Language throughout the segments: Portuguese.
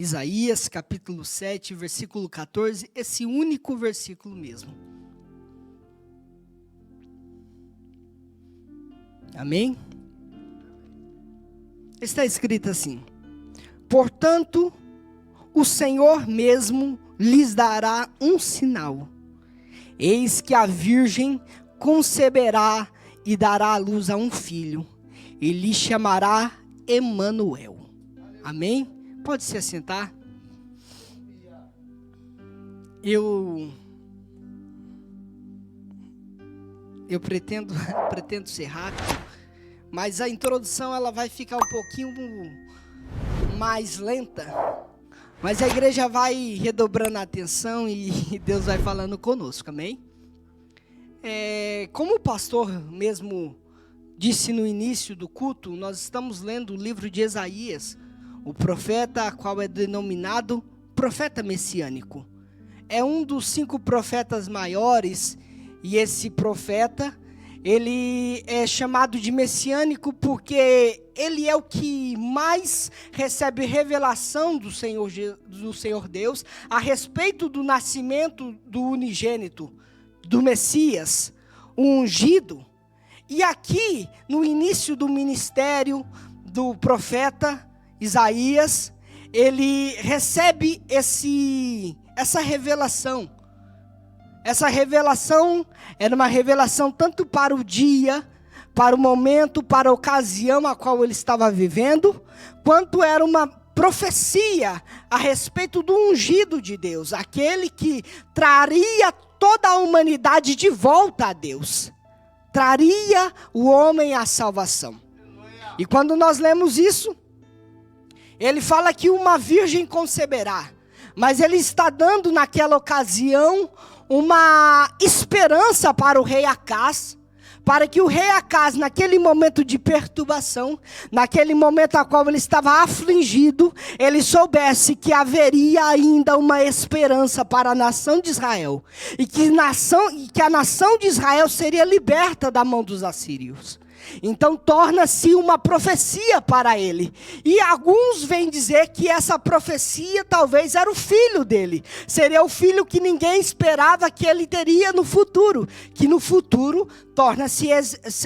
Isaías, capítulo 7, versículo 14, esse único versículo mesmo. Amém? Está escrito assim: portanto, o Senhor mesmo lhes dará um sinal. Eis que a virgem conceberá e dará à luz a um filho, e lhe chamará Emanuel. Amém? Pode se assentar. Eu pretendo ser rápido, mas a introdução ela vai ficar um pouquinho mais lenta, mas a igreja vai redobrando a atenção e Deus vai falando conosco, amém? Como o pastor mesmo disse no início do culto, nós estamos lendo o livro de Isaías, o profeta, qual é denominado profeta messiânico. É um dos 5 profetas maiores, e esse profeta, ele é chamado de messiânico porque ele é o que mais recebe revelação do Senhor Deus a respeito do nascimento do unigênito, do Messias, o ungido. E aqui, no início do ministério do profeta Isaías, ele recebe essa revelação. Essa revelação era uma revelação tanto para o dia, para o momento, para a ocasião a qual ele estava vivendo, quanto era uma profecia a respeito do ungido de Deus, aquele que traria toda a humanidade de volta a Deus, traria o homem à salvação. E quando nós lemos isso, ele fala que uma virgem conceberá, mas ele está dando naquela ocasião uma esperança para o rei Acaz, para que o rei Acaz, naquele momento de perturbação, naquele momento a qual ele estava afligido, ele soubesse que haveria ainda uma esperança para a nação de Israel, e que a nação de Israel seria liberta da mão dos assírios. Então torna-se uma profecia para ele. E alguns vêm dizer que essa profecia talvez era o filho dele. Seria o filho que ninguém esperava que ele teria no futuro. Que no futuro torna-se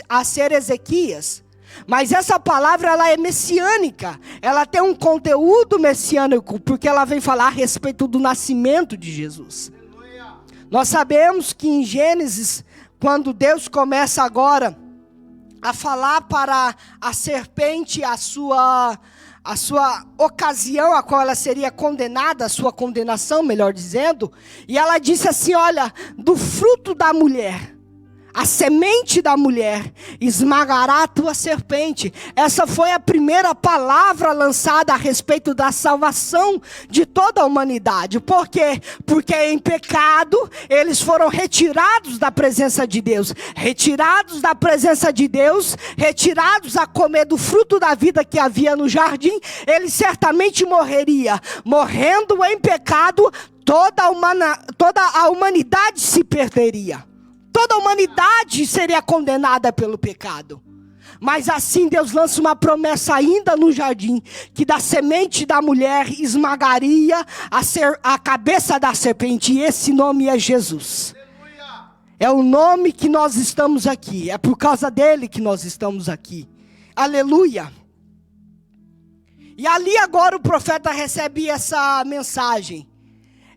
a ser Ezequias. Mas essa palavra ela é messiânica. Ela tem um conteúdo messiânico, porque ela vem falar a respeito do nascimento de Jesus. Nós sabemos que em Gênesis, quando Deus começa agora a falar para a serpente a sua ocasião a qual ela seria condenada, a sua condenação, melhor dizendo, e ela disse assim: olha, do fruto da mulher, a semente da mulher esmagará a tua serpente. Essa foi a primeira palavra lançada a respeito da salvação de toda a humanidade. Por quê? Porque em pecado eles foram retirados da presença de Deus. Retirados da presença de Deus, retirados a comer do fruto da vida que havia no jardim, ele certamente morreria. Morrendo em pecado, toda a humanidade se perderia. Toda a humanidade seria condenada pelo pecado. Mas assim Deus lança uma promessa ainda no jardim, que da semente da mulher esmagaria a cabeça da serpente. E esse nome é Jesus. É o nome que nós estamos aqui. É por causa dele que nós estamos aqui. Aleluia. E ali agora o profeta recebe essa mensagem.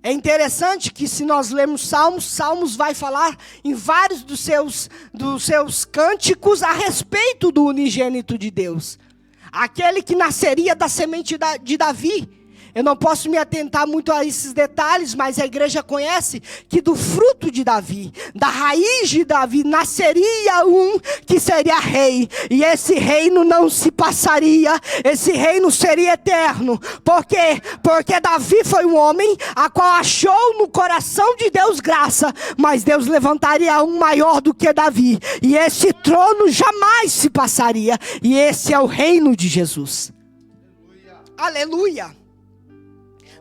É interessante que se nós lermos Salmos vai falar em vários dos seus cânticos a respeito do unigênito de Deus. Aquele que nasceria da semente de Davi. Eu não posso me atentar muito a esses detalhes, mas a igreja conhece que do fruto de Davi, da raiz de Davi, nasceria um que seria rei. E esse reino não se passaria, esse reino seria eterno. Por quê? Porque Davi foi um homem a qual achou no coração de Deus graça, mas Deus levantaria um maior do que Davi. E esse trono jamais se passaria. E esse é o reino de Jesus. Aleluia.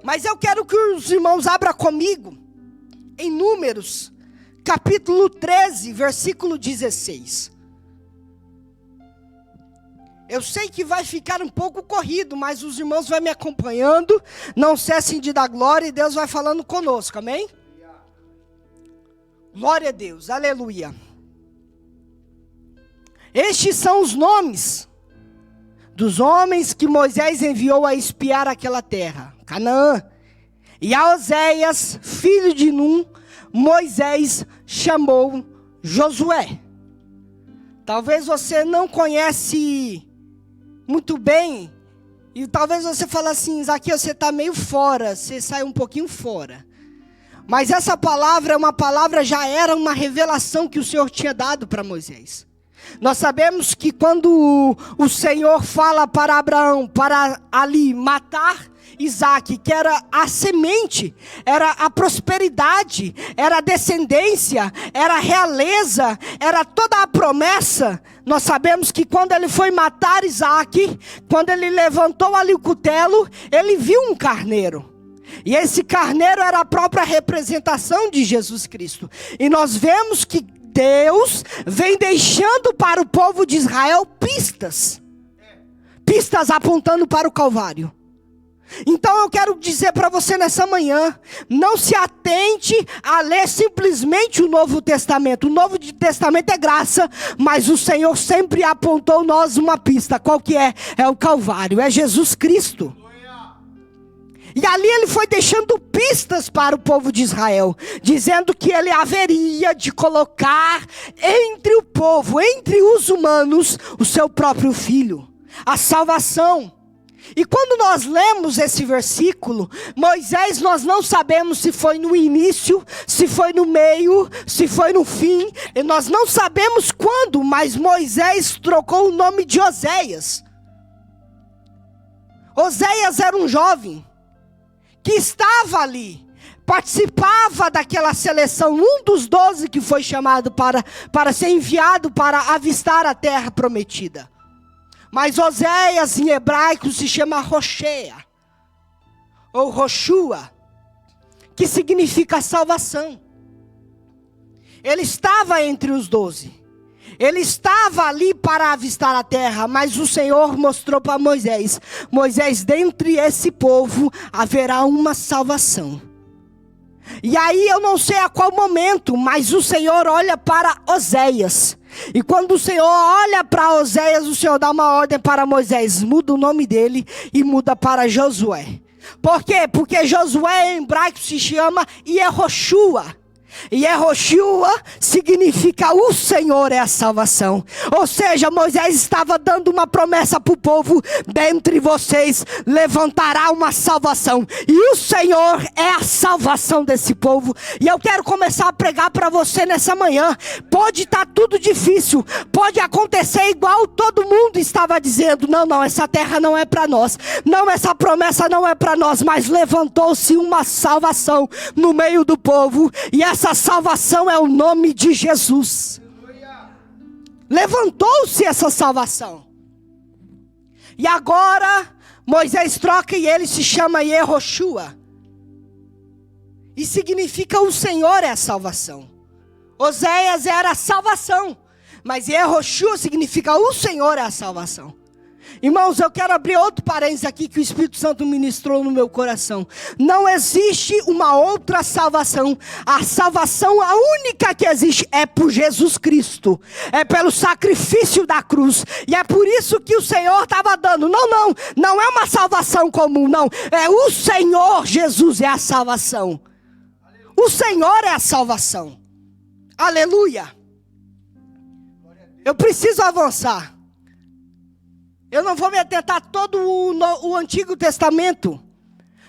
Mas eu quero que os irmãos abram comigo em Números, capítulo 13, versículo 16. Eu sei que vai ficar um pouco corrido, mas os irmãos vão me acompanhando. Não cessem de dar glória e Deus vai falando conosco, amém? Glória a Deus, aleluia. Estes são os nomes dos homens que Moisés enviou a espiar aquela terra, Canaã. E a Oséias, filho de Num, Moisés chamou Josué. Talvez você não conhece muito bem, e talvez você fale assim, Zaqueu, você está meio fora, você sai um pouquinho fora. Mas essa palavra é uma palavra, já era uma revelação que o Senhor tinha dado para Moisés. Nós sabemos que quando o Senhor fala para Abraão, para ali matar Isaac, que era a semente, era a prosperidade, era a descendência, era a realeza, era toda a promessa. Nós sabemos que quando ele foi matar Isaac, quando ele levantou ali o cutelo, ele viu um carneiro. E esse carneiro era a própria representação de Jesus Cristo. E nós vemos que Deus vem deixando para o povo de Israel pistas apontando para o Calvário. Então eu quero dizer para você nessa manhã, não se atente a ler simplesmente o Novo Testamento. O Novo Testamento é graça, mas o Senhor sempre apontou nós uma pista. Qual que é? É o Calvário, é Jesus Cristo. E ali ele foi deixando pistas para o povo de Israel, dizendo que ele haveria de colocar entre o povo, entre os humanos, o seu próprio filho, a salvação. E quando nós lemos esse versículo, Moisés, nós não sabemos se foi no início, se foi no meio, se foi no fim, e nós não sabemos quando, mas Moisés trocou o nome de Oséias. Oséias era um jovem que estava ali, participava daquela seleção, um dos 12 que foi chamado para ser enviado para avistar a terra prometida. Mas Oséias em hebraico se chama Roshea, ou Roshua, que significa salvação. Ele estava entre os 12. Ele estava ali para avistar a terra, mas o Senhor mostrou para Moisés: Moisés, dentre esse povo haverá uma salvação. E aí eu não sei a qual momento, mas o Senhor olha para Oséias. E quando o Senhor olha para Oséias, o Senhor dá uma ordem para Moisés: muda o nome dele e muda para Josué. Por quê? Porque Josué em hebraico se chama Yehoshua. E Yehoshua significa o Senhor é a salvação. Ou seja, Moisés estava dando uma promessa para o povo: dentre vocês levantará uma salvação, e o Senhor é a salvação desse povo. E eu quero começar a pregar para você nessa manhã. Pode estar tudo difícil, pode acontecer igual todo mundo estava dizendo: não, essa terra não é para nós, não, essa promessa não é para nós. Mas levantou-se uma salvação no meio do povo, e essa salvação é o nome de Jesus. Levantou-se essa salvação. E agora Moisés troca e ele se chama Yehoshua. E significa o Senhor é a salvação. Oséias era a salvação, mas Yehoshua significa o Senhor é a salvação. Irmãos, eu quero abrir outro parênteses aqui que o Espírito Santo ministrou no meu coração. Não existe uma outra salvação. A salvação, a única que existe, é por Jesus Cristo. É pelo sacrifício da cruz. E é por isso que o Senhor estava dando. Não é uma salvação comum, não. É o Senhor Jesus é a salvação. O Senhor é a salvação. Aleluia. Eu preciso avançar. Eu não vou me atentar a todo o Antigo Testamento,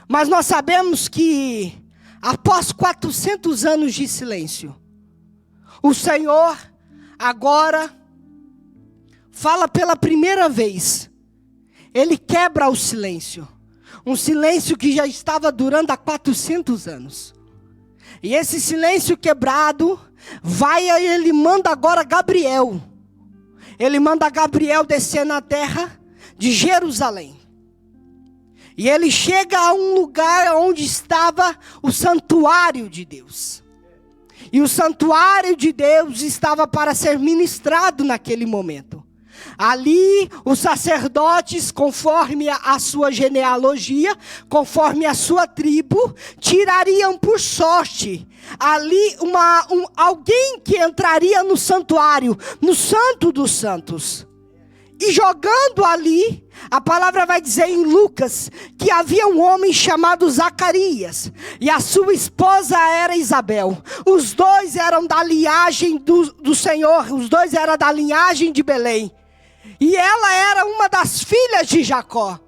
mas nós sabemos que após 400 anos de silêncio, o Senhor agora fala pela primeira vez. Ele quebra o silêncio, um silêncio que já estava durando há 400 anos. E esse silêncio quebrado, ele manda agora Gabriel. Ele manda Gabriel descer na terra de Jerusalém. E ele chega a um lugar onde estava o santuário de Deus. E o santuário de Deus estava para ser ministrado naquele momento. Ali, os sacerdotes, conforme a sua genealogia, conforme a sua tribo, tirariam por sorte ali alguém que entraria no santuário, no Santo dos Santos. E jogando ali, a palavra vai dizer em Lucas que havia um homem chamado Zacarias e a sua esposa era Isabel. Os dois eram da linhagem do Senhor, os dois eram da linhagem de Belém. E ela era uma das filhas de Jacó.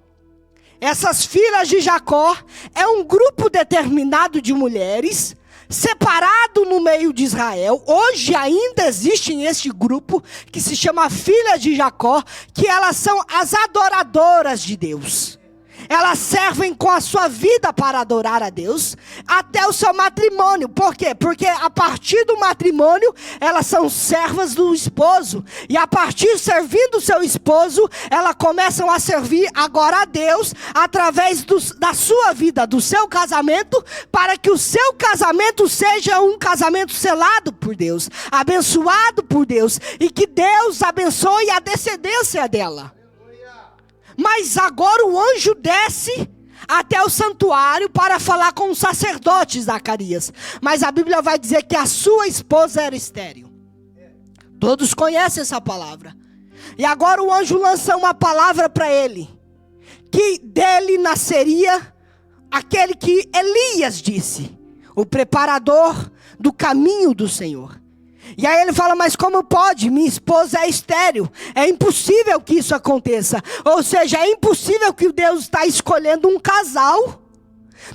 Essas filhas de Jacó é um grupo determinado de mulheres separado no meio de Israel. Hoje ainda existe este grupo que se chama Filhas de Jacó, que elas são as adoradoras de Deus. Elas servem com a sua vida para adorar a Deus até o seu matrimônio. Por quê? Porque a partir do matrimônio elas são servas do esposo. E a partir servindo o seu esposo, elas começam a servir agora a Deus através da sua vida, do seu casamento, para que o seu casamento seja um casamento selado por Deus, abençoado por Deus, e que Deus abençoe a descendência dela. Mas agora o anjo desce até o santuário para falar com o sacerdote Zacarias. Mas a Bíblia vai dizer que a sua esposa era estéril. Todos conhecem essa palavra. E agora o anjo lança uma palavra para ele. Que dele nasceria aquele que Elias disse. O preparador do caminho do Senhor. E aí ele fala, mas como pode? Minha esposa é estéril. É impossível que isso aconteça. Ou seja, é impossível que Deus está escolhendo um casal,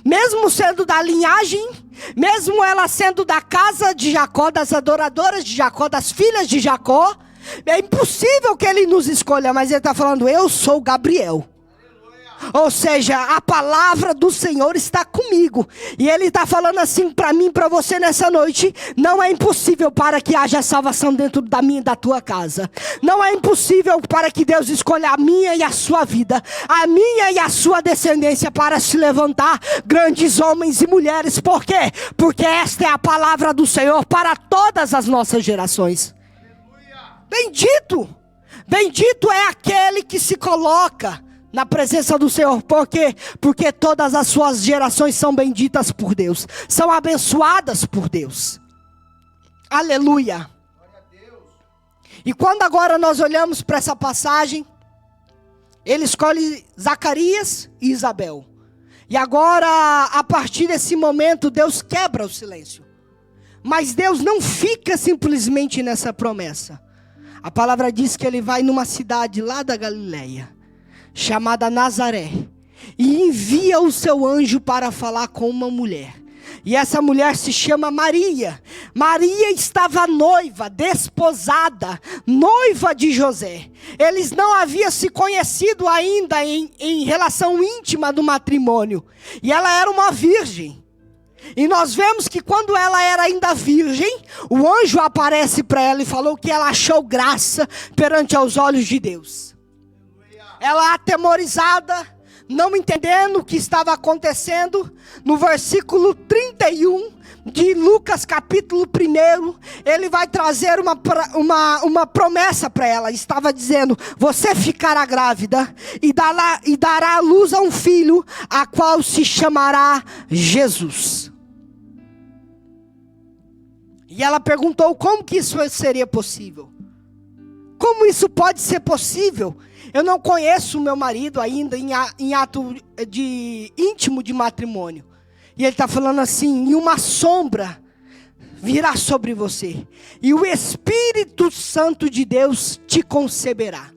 mesmo sendo da linhagem, mesmo ela sendo da casa de Jacó, das adoradoras de Jacó, das filhas de Jacó. É impossível que ele nos escolha, mas ele está falando, eu sou Gabriel. Ou seja, a palavra do Senhor está comigo. E Ele está falando assim para mim, para você nessa noite. Não é impossível para que haja salvação dentro da minha e da tua casa. Não é impossível para que Deus escolha a minha e a sua vida, a minha e a sua descendência, para se levantar grandes homens e mulheres. Por quê? Porque esta é a palavra do Senhor para todas as nossas gerações. Bendito! Bendito é aquele que se coloca na presença do Senhor. Por quê? Porque todas as suas gerações são benditas por Deus. São abençoadas por Deus. Aleluia. E quando agora nós olhamos para essa passagem, ele escolhe Zacarias e Isabel. E agora, a partir desse momento, Deus quebra o silêncio. Mas Deus não fica simplesmente nessa promessa. A palavra diz que ele vai numa cidade lá da Galileia, chamada Nazaré, e envia o seu anjo para falar com uma mulher. E essa mulher se chama Maria. Maria estava noiva, desposada, noiva de José. Eles não haviam se conhecido ainda em relação íntima do matrimônio. E ela era uma virgem. E nós vemos que quando ela era ainda virgem, o anjo aparece para ela e falou que ela achou graça perante aos olhos de Deus. Ela atemorizada, não entendendo o que estava acontecendo, no versículo 31 de Lucas capítulo 1, ele vai trazer uma promessa para ela. Estava dizendo, você ficará grávida e dará à luz a um filho, a qual se chamará Jesus. E ela perguntou, como que isso seria possível? Como isso pode ser possível? Eu não conheço o meu marido ainda em ato íntimo de matrimônio. E ele está falando assim, e uma sombra virá sobre você, e o Espírito Santo de Deus te conceberá.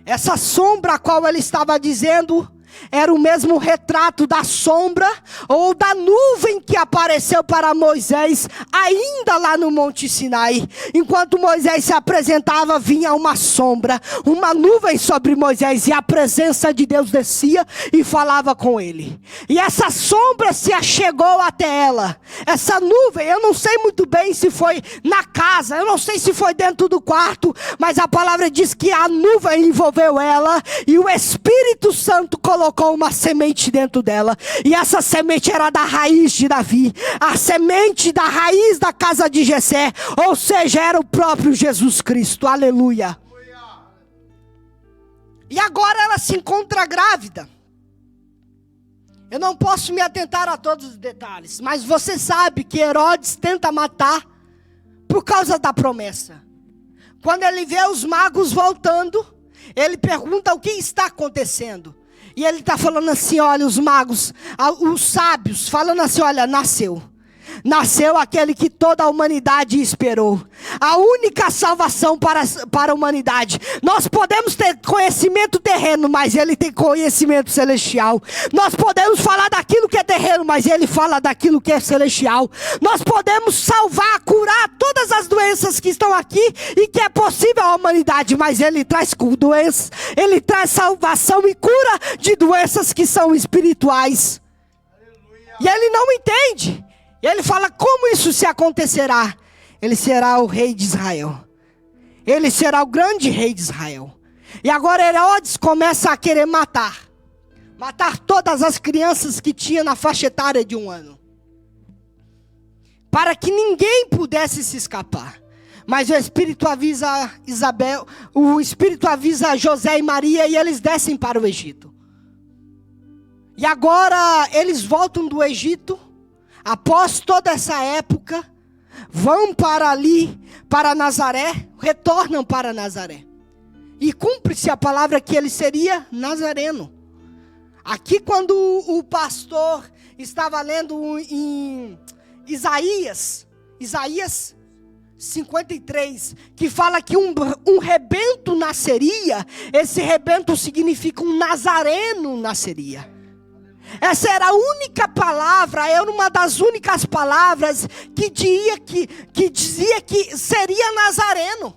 Essa sombra a qual ele estava dizendo era o mesmo retrato da sombra ou da nuvem que apareceu para Moisés ainda lá no Monte Sinai. Enquanto Moisés se apresentava, vinha uma sombra, uma nuvem sobre Moisés, e a presença de Deus descia e falava com ele. E essa sombra se achegou até ela. Essa nuvem, eu não sei muito bem se foi na casa, eu não sei se foi dentro do quarto, mas a palavra diz que a nuvem envolveu ela e o Espírito Santo colocou uma semente dentro dela, e essa semente era da raiz de Davi, a semente da raiz da casa de Jessé, ou seja, era o próprio Jesus Cristo. Aleluia. E agora ela se encontra grávida. Eu não posso me atentar a todos os detalhes, mas você sabe que Herodes tenta matar por causa da promessa. Quando ele vê os magos voltando, ele pergunta o que está acontecendo. E ele está falando assim, olha, os magos, os sábios, falando assim, olha, nasceu aquele que toda a humanidade esperou. A única salvação para a humanidade. Nós podemos ter conhecimento terreno, mas ele tem conhecimento celestial. Nós podemos falar daquilo que é terreno, mas ele fala daquilo que é celestial. Nós podemos salvar, curar todas as doenças que estão aqui e que é possível à humanidade, mas ele traz doenças, ele traz salvação e cura de doenças que são espirituais. Aleluia. E ele não entende. E ele fala, como isso se acontecerá? Ele será o rei de Israel. Ele será o grande rei de Israel. E agora Herodes começa a querer matar todas as crianças que tinha na faixa etária de 1 ano. Para que ninguém pudesse se escapar. Mas o Espírito avisa o Espírito avisa José e Maria e eles descem para o Egito. E agora eles voltam do Egito. Após toda essa época, vão para ali, para Nazaré, retornam para Nazaré. E cumpre-se a palavra que ele seria nazareno. Aqui quando o pastor estava lendo em Isaías 53, que fala que um rebento nasceria, esse rebento significa um nazareno nasceria. Essa era a única palavra, era uma das únicas palavras que dizia que seria nazareno.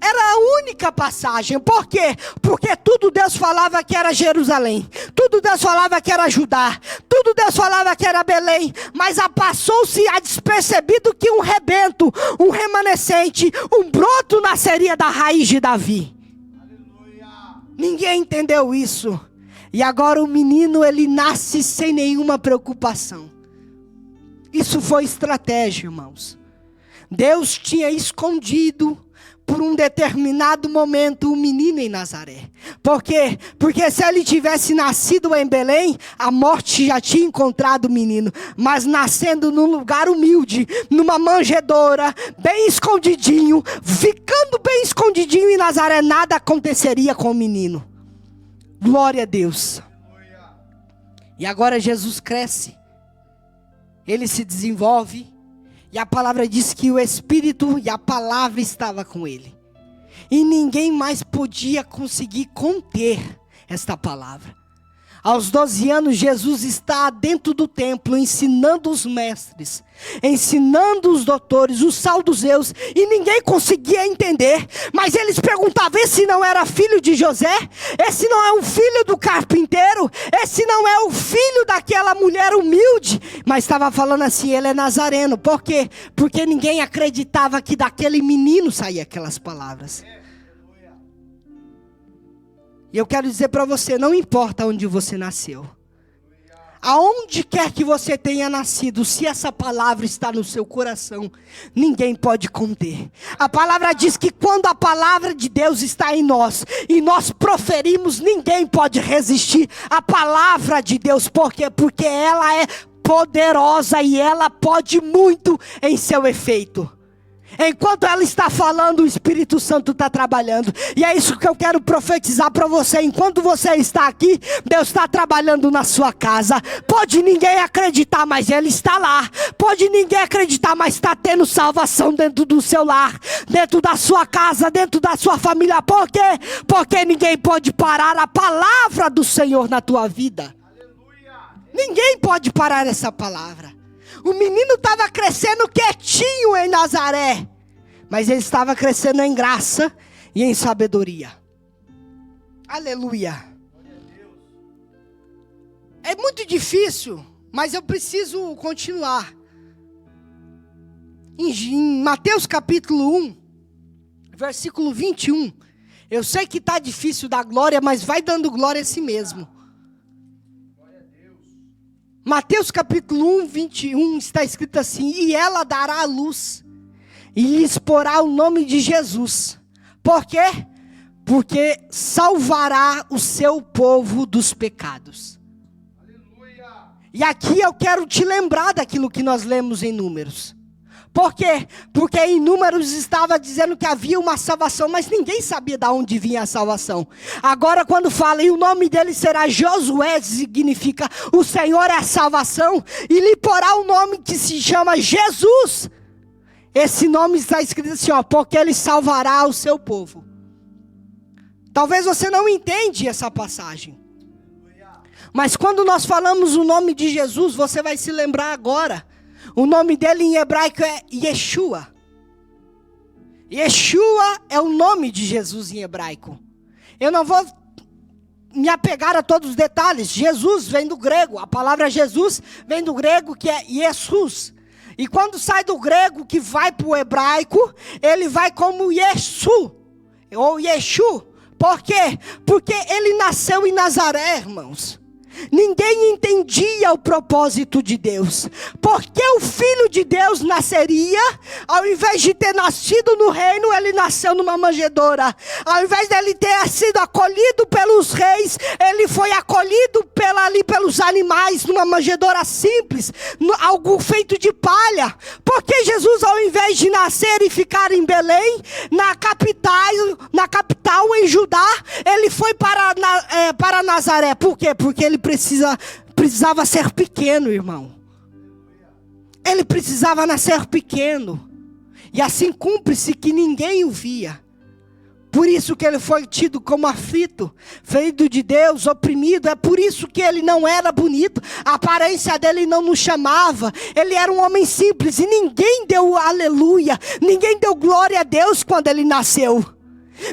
Era a única passagem. Por quê? Porque tudo Deus falava que era Jerusalém. Tudo Deus falava que era Judá. Tudo Deus falava que era Belém. Mas passou-se a despercebido que um rebento, um remanescente, um broto nasceria da raiz de Davi. Aleluia. Ninguém entendeu isso. E agora o menino, ele nasce sem nenhuma preocupação. Isso foi estratégia, irmãos. Deus tinha escondido por um determinado momento o menino em Nazaré. Por quê? Porque se ele tivesse nascido em Belém, a morte já tinha encontrado o menino. Mas nascendo num lugar humilde, numa manjedoura, bem escondidinho, ficando bem escondidinho em Nazaré, nada aconteceria com o menino. Glória a Deus. E agora Jesus cresce. Ele se desenvolve. E a palavra diz que o Espírito e a palavra estava com ele. E ninguém mais podia conseguir conter esta palavra. Aos 12 anos, Jesus está dentro do templo, ensinando os mestres, ensinando os doutores, os saduceus, e ninguém conseguia entender. Mas eles perguntavam, esse não era filho de José? Esse não é o filho do carpinteiro? Esse não é o filho daquela mulher humilde? Mas estava falando assim, ele é nazareno. Por quê? Porque ninguém acreditava que daquele menino saíam aquelas palavras. E eu quero dizer para você, não importa onde você nasceu. Aonde quer que você tenha nascido, se essa palavra está no seu coração, ninguém pode conter. A palavra diz que quando a palavra de Deus está em nós, e nós proferimos, ninguém pode resistir à palavra de Deus. Por quê? Porque ela é poderosa e ela pode muito em seu efeito. Enquanto ela está falando, o Espírito Santo está trabalhando. E é isso que eu quero profetizar para você. Enquanto você está aqui, Deus está trabalhando na sua casa. Pode ninguém acreditar, mas Ele está lá. Pode ninguém acreditar, mas está tendo salvação dentro do seu lar, dentro da sua casa, dentro da sua família. Por quê? Porque ninguém pode parar a palavra do Senhor na tua vida. Aleluia. Ninguém pode parar essa palavra. O menino estava crescendo quietinho em Nazaré, mas ele estava crescendo em graça e em sabedoria. Aleluia. É muito difícil, mas eu preciso continuar. Em Mateus capítulo 1, versículo 21. Eu sei que está difícil dar glória, mas vai dando glória a si mesmo. Mateus capítulo 1, 21, está escrito assim: e ela dará a luz, e lhes porá o nome de Jesus. Por quê? porque salvará o seu povo dos pecados. Aleluia. E aqui eu quero te lembrar daquilo que nós lemos em Números. Por quê? Porque em Números estava dizendo que havia uma salvação, mas ninguém sabia de onde vinha a salvação. Agora quando fala, e o nome dele será Josué, significa o Senhor é a salvação, e lhe porá o nome que se chama Jesus. Esse nome está escrito assim, ó, porque ele salvará o seu povo. Talvez você não entende essa passagem. Mas quando nós falamos o nome de Jesus, você vai se lembrar agora. O nome dele em hebraico é Yeshua. Yeshua é o nome de Jesus em hebraico. Eu não vou me apegar a todos os detalhes. Jesus vem do grego. A palavra Jesus vem do grego que é Jesus. E quando sai do grego que vai para o hebraico, ele vai como Yeshu, ou Yeshu. Por quê? Porque ele nasceu em Nazaré, irmãos. Ninguém entendia o propósito de Deus. Porque o Filho de Deus nasceria, ao invés de ter nascido no reino, ele nasceu numa manjedoura. Ao invés dele ter sido acolhido pelos reis, ele foi acolhido pelos animais, numa manjedoura simples, algo feito de palha. Porque Jesus, ao invés de nascer e ficar em Belém, na capital em Judá, ele foi para Nazaré. Por quê? Porque ele precisava ser pequeno, irmão. Ele precisava nascer pequeno. E assim cumpre-se que ninguém o via. Por isso que ele foi tido como aflito, ferido de Deus, oprimido. É por isso que ele não era bonito. A aparência dele não nos chamava. Ele era um homem simples e ninguém deu aleluia. Ninguém deu glória a Deus quando ele nasceu.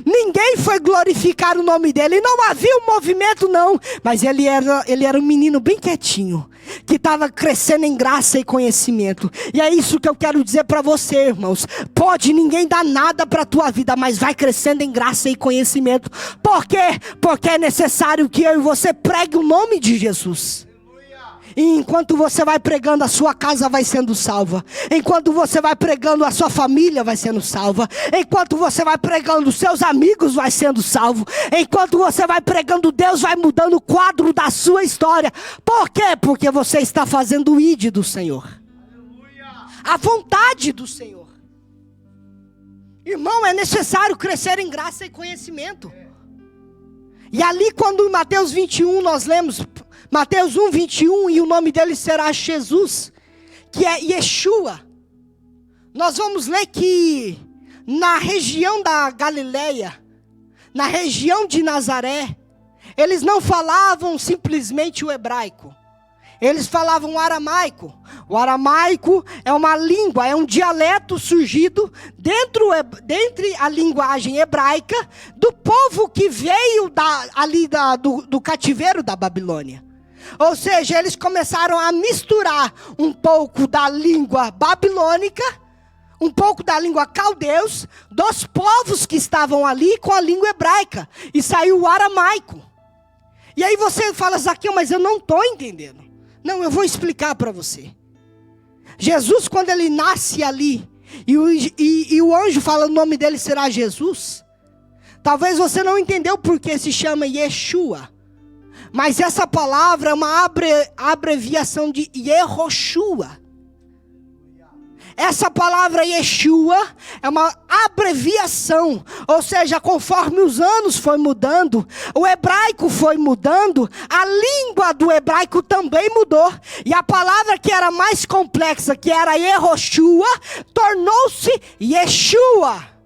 Ninguém foi glorificar o nome dele. Não havia um movimento não. Mas ele era um menino bem quietinho, que estava crescendo em graça e conhecimento. E é isso que eu quero dizer para você, irmãos. Pode ninguém dar nada para a tua vida, mas vai crescendo em graça e conhecimento. Por quê? Porque é necessário que eu e você pregue o nome de Jesus. E enquanto você vai pregando, a sua casa vai sendo salva. Enquanto você vai pregando, a sua família vai sendo salva. Enquanto você vai pregando, os seus amigos vai sendo salvo. Enquanto você vai pregando, Deus vai mudando o quadro da sua história. Por quê? Porque você está fazendo o ide do Senhor. A vontade do Senhor. Irmão, é necessário crescer em graça e conhecimento. E ali quando em Mateus 21 nós lemos Mateus 1, 21, e o nome dele será Jesus, que é Yeshua. Nós vamos ler que na região da Galileia, na região de Nazaré, eles não falavam simplesmente o hebraico. Eles falavam o aramaico. O aramaico é uma língua, é um dialeto surgido dentre a linguagem hebraica do povo que veio do cativeiro da Babilônia. Ou seja, eles começaram a misturar um pouco da língua babilônica, um pouco da língua caldeus, dos povos que estavam ali com a língua hebraica. E saiu o aramaico. E aí você fala, Zaqueu, mas eu não estou entendendo. Não, eu vou explicar para você. Jesus, quando ele nasce ali, e o anjo fala o nome dele será Jesus. Talvez você não entendeu porque se chama Yeshua. Mas essa palavra é uma abreviação de Yehoshua. Essa palavra Yeshua é uma abreviação. Ou seja, conforme os anos foi mudando, o hebraico foi mudando, a língua do hebraico também mudou. E a palavra que era mais complexa, que era Yehoshua, tornou-se Yeshua.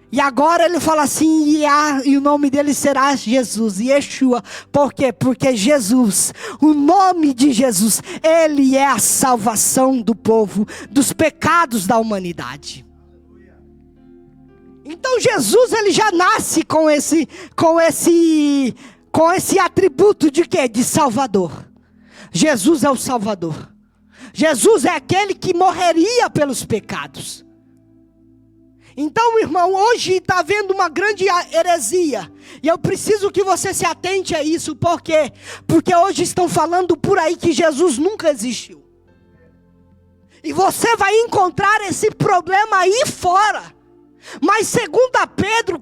E agora ele fala assim, e o nome dele será Jesus, Yeshua. Por quê? Porque Jesus, o nome de Jesus, ele é a salvação do povo, dos pecados da humanidade. Então Jesus, ele já nasce com esse atributo de quê? De Salvador. Jesus é o Salvador. Jesus é aquele que morreria pelos pecados. Então, irmão, hoje está havendo uma grande heresia. E eu preciso que você se atente a isso. Por quê? Porque hoje estão falando por aí que Jesus nunca existiu. E você vai encontrar esse problema aí fora. Mas segundo Pedro,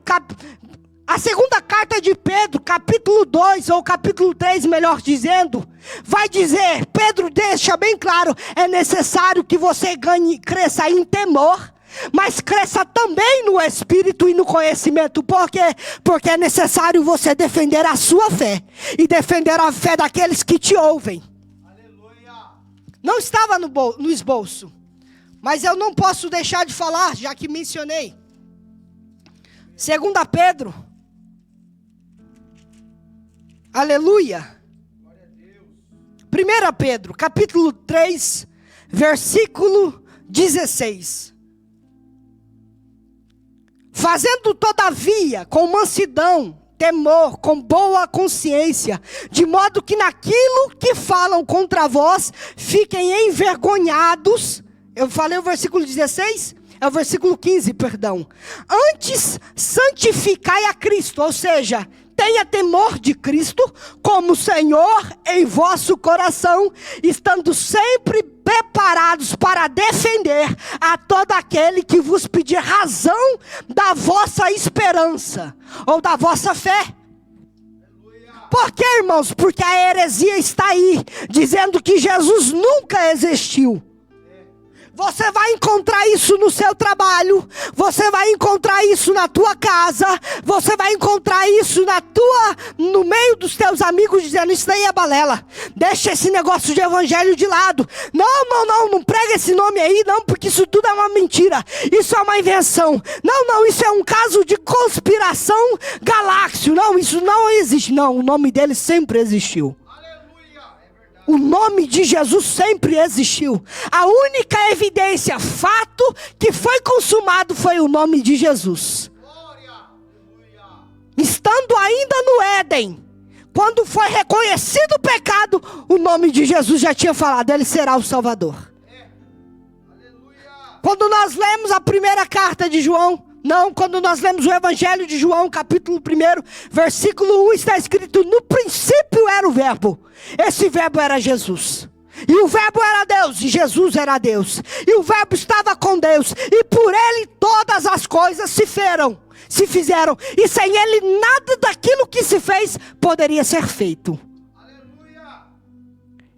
A segunda carta de Pedro, capítulo 2, ou capítulo 3, melhor dizendo, vai dizer, Pedro deixa bem claro, é necessário que você cresça em temor, mas cresça também no espírito e no conhecimento. Por quê? Porque é necessário você defender a sua fé e defender a fé daqueles que te ouvem. Aleluia. Não estava no esboço, mas eu não posso deixar de falar, já que mencionei. 2 Pedro, aleluia. 1 Pedro, capítulo 3, versículo 16. Fazendo todavia com mansidão, temor, com boa consciência, de modo que naquilo que falam contra vós, fiquem envergonhados. Eu falei o versículo 16? É o versículo 15, perdão. Antes, santificai a Cristo, ou seja, tenha temor de Cristo como Senhor em vosso coração, estando sempre preparados para defender a todo aquele que vos pedir razão da vossa esperança ou da vossa fé. Por quê, irmãos? Porque a heresia está aí, dizendo que Jesus nunca existiu. Você vai encontrar isso no seu trabalho, você vai encontrar isso na tua casa, você vai encontrar isso no meio dos teus amigos, dizendo, isso daí é balela, deixa esse negócio de evangelho de lado, não prega esse nome aí, não, porque isso tudo é uma mentira, isso é uma invenção, não, isso é um caso de conspiração galáxio, não, isso não existe, não, o nome dele sempre existiu. O nome de Jesus sempre existiu. A única evidência, fato que foi consumado foi o nome de Jesus. Estando ainda no Éden, quando foi reconhecido o pecado, o nome de Jesus já tinha falado, ele será o Salvador. Quando nós lemos a primeira carta de João, quando nós lemos o Evangelho de João, capítulo 1, versículo 1, está escrito, no princípio era o verbo, esse verbo era Jesus, e o verbo era Deus, e Jesus era Deus, e o verbo estava com Deus, e por ele todas as coisas se fizeram, e sem ele nada daquilo que se fez poderia ser feito.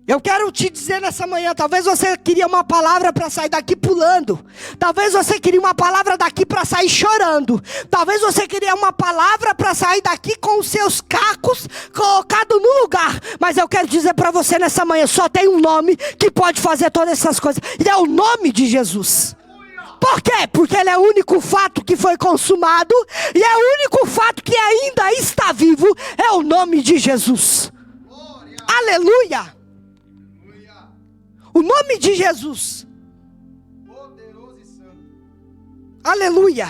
Eu quero te dizer nessa manhã, talvez você queria uma palavra para sair daqui pulando. Talvez você queria uma palavra daqui para sair chorando. Talvez você queria uma palavra para sair daqui com os seus cacos colocados no lugar. Mas eu quero dizer para você nessa manhã, só tem um nome que pode fazer todas essas coisas. E é o nome de Jesus. Por quê? Porque ele é o único fato que foi consumado. E é o único fato que ainda está vivo. É o nome de Jesus. Aleluia. O nome de Jesus. Poderoso e santo. Aleluia.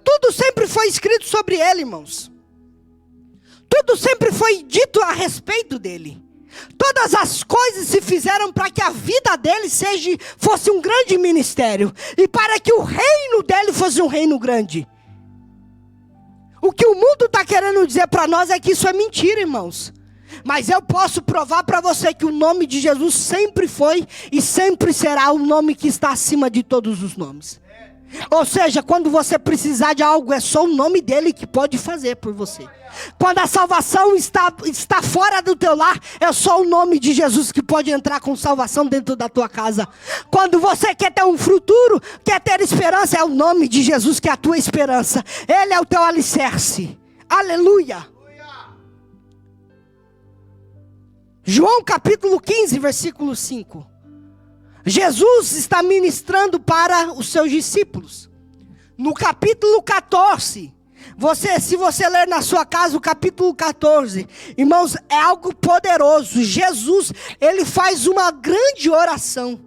Tudo sempre foi escrito sobre ele, irmãos. Tudo sempre foi dito a respeito dele. Todas as coisas se fizeram para que a vida dele fosse um grande ministério. E para que o reino dele fosse um reino grande. O que o mundo está querendo dizer para nós é que isso é mentira, irmãos. Mas eu posso provar para você que o nome de Jesus sempre foi e sempre será o nome que está acima de todos os nomes. Ou seja, quando você precisar de algo, é só o nome dele que pode fazer por você. Quando a salvação está fora do teu lar, é só o nome de Jesus que pode entrar com salvação dentro da tua casa. Quando você quer ter um futuro, quer ter esperança, é o nome de Jesus que é a tua esperança. Ele é o teu alicerce. Aleluia. João capítulo 15, versículo 5. Jesus está ministrando para os seus discípulos. No capítulo 14, se você ler na sua casa o capítulo 14, irmãos, é algo poderoso. Jesus, ele faz uma grande oração.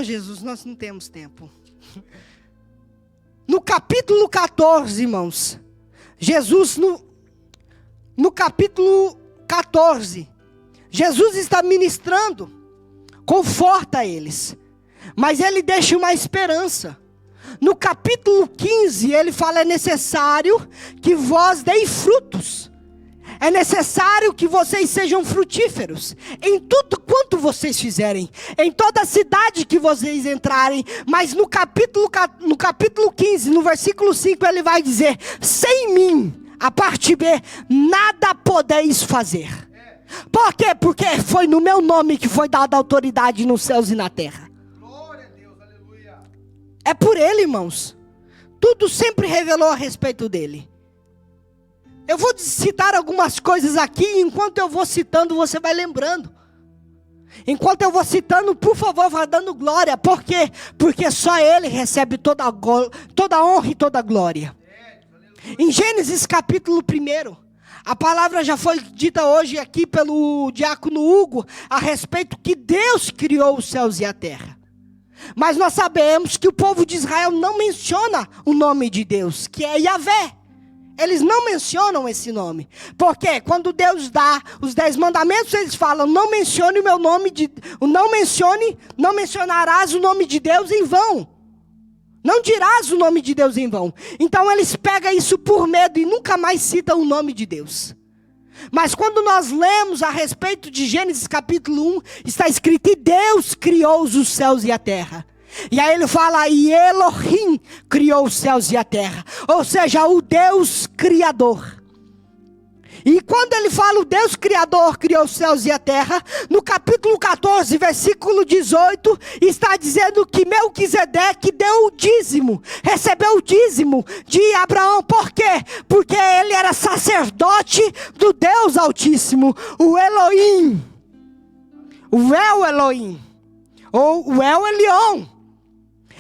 Jesus, nós não temos tempo. No capítulo 14, irmãos, Jesus no capítulo 14, Jesus está ministrando, conforta eles, mas ele deixa uma esperança. No capítulo 15, ele fala, é necessário que vós deis frutos. É necessário que vocês sejam frutíferos em tudo quanto vocês fizerem, em toda cidade que vocês entrarem. Mas no capítulo 15, no versículo 5, ele vai dizer: sem mim, a parte B, nada podeis fazer. Por quê? Porque foi no meu nome que foi dada autoridade nos céus e na terra. Glória a Deus, aleluia. É por ele, irmãos. Tudo sempre revelou a respeito dele. Eu vou citar algumas coisas aqui, e enquanto eu vou citando, você vai lembrando. Enquanto eu vou citando, por favor, vá dando glória. Por quê? Porque só ele recebe toda a honra e toda a glória. Em Gênesis capítulo 1, a palavra já foi dita hoje aqui pelo diácono Hugo, a respeito que Deus criou os céus e a terra. Mas nós sabemos que o povo de Israel não menciona o nome de Deus, que é Yahvé. Eles não mencionam esse nome. Porque quando Deus dá os 10 mandamentos, eles falam: não mencione o meu nome, não mencionarás o nome de Deus em vão. Não dirás o nome de Deus em vão. Então eles pegam isso por medo e nunca mais citam o nome de Deus. Mas quando nós lemos a respeito de Gênesis capítulo 1, está escrito: e Deus criou os céus e a terra. E aí ele fala: e Elohim criou os céus e a terra. Ou seja, o Deus Criador. E quando ele fala o Deus Criador criou os céus e a terra, no capítulo 14, versículo 18, está dizendo que Melquisedeque deu o dízimo, recebeu o dízimo de Abraão. Por quê? Porque ele era sacerdote do Deus Altíssimo, o Elohim, o El Elohim, ou o El Elyon.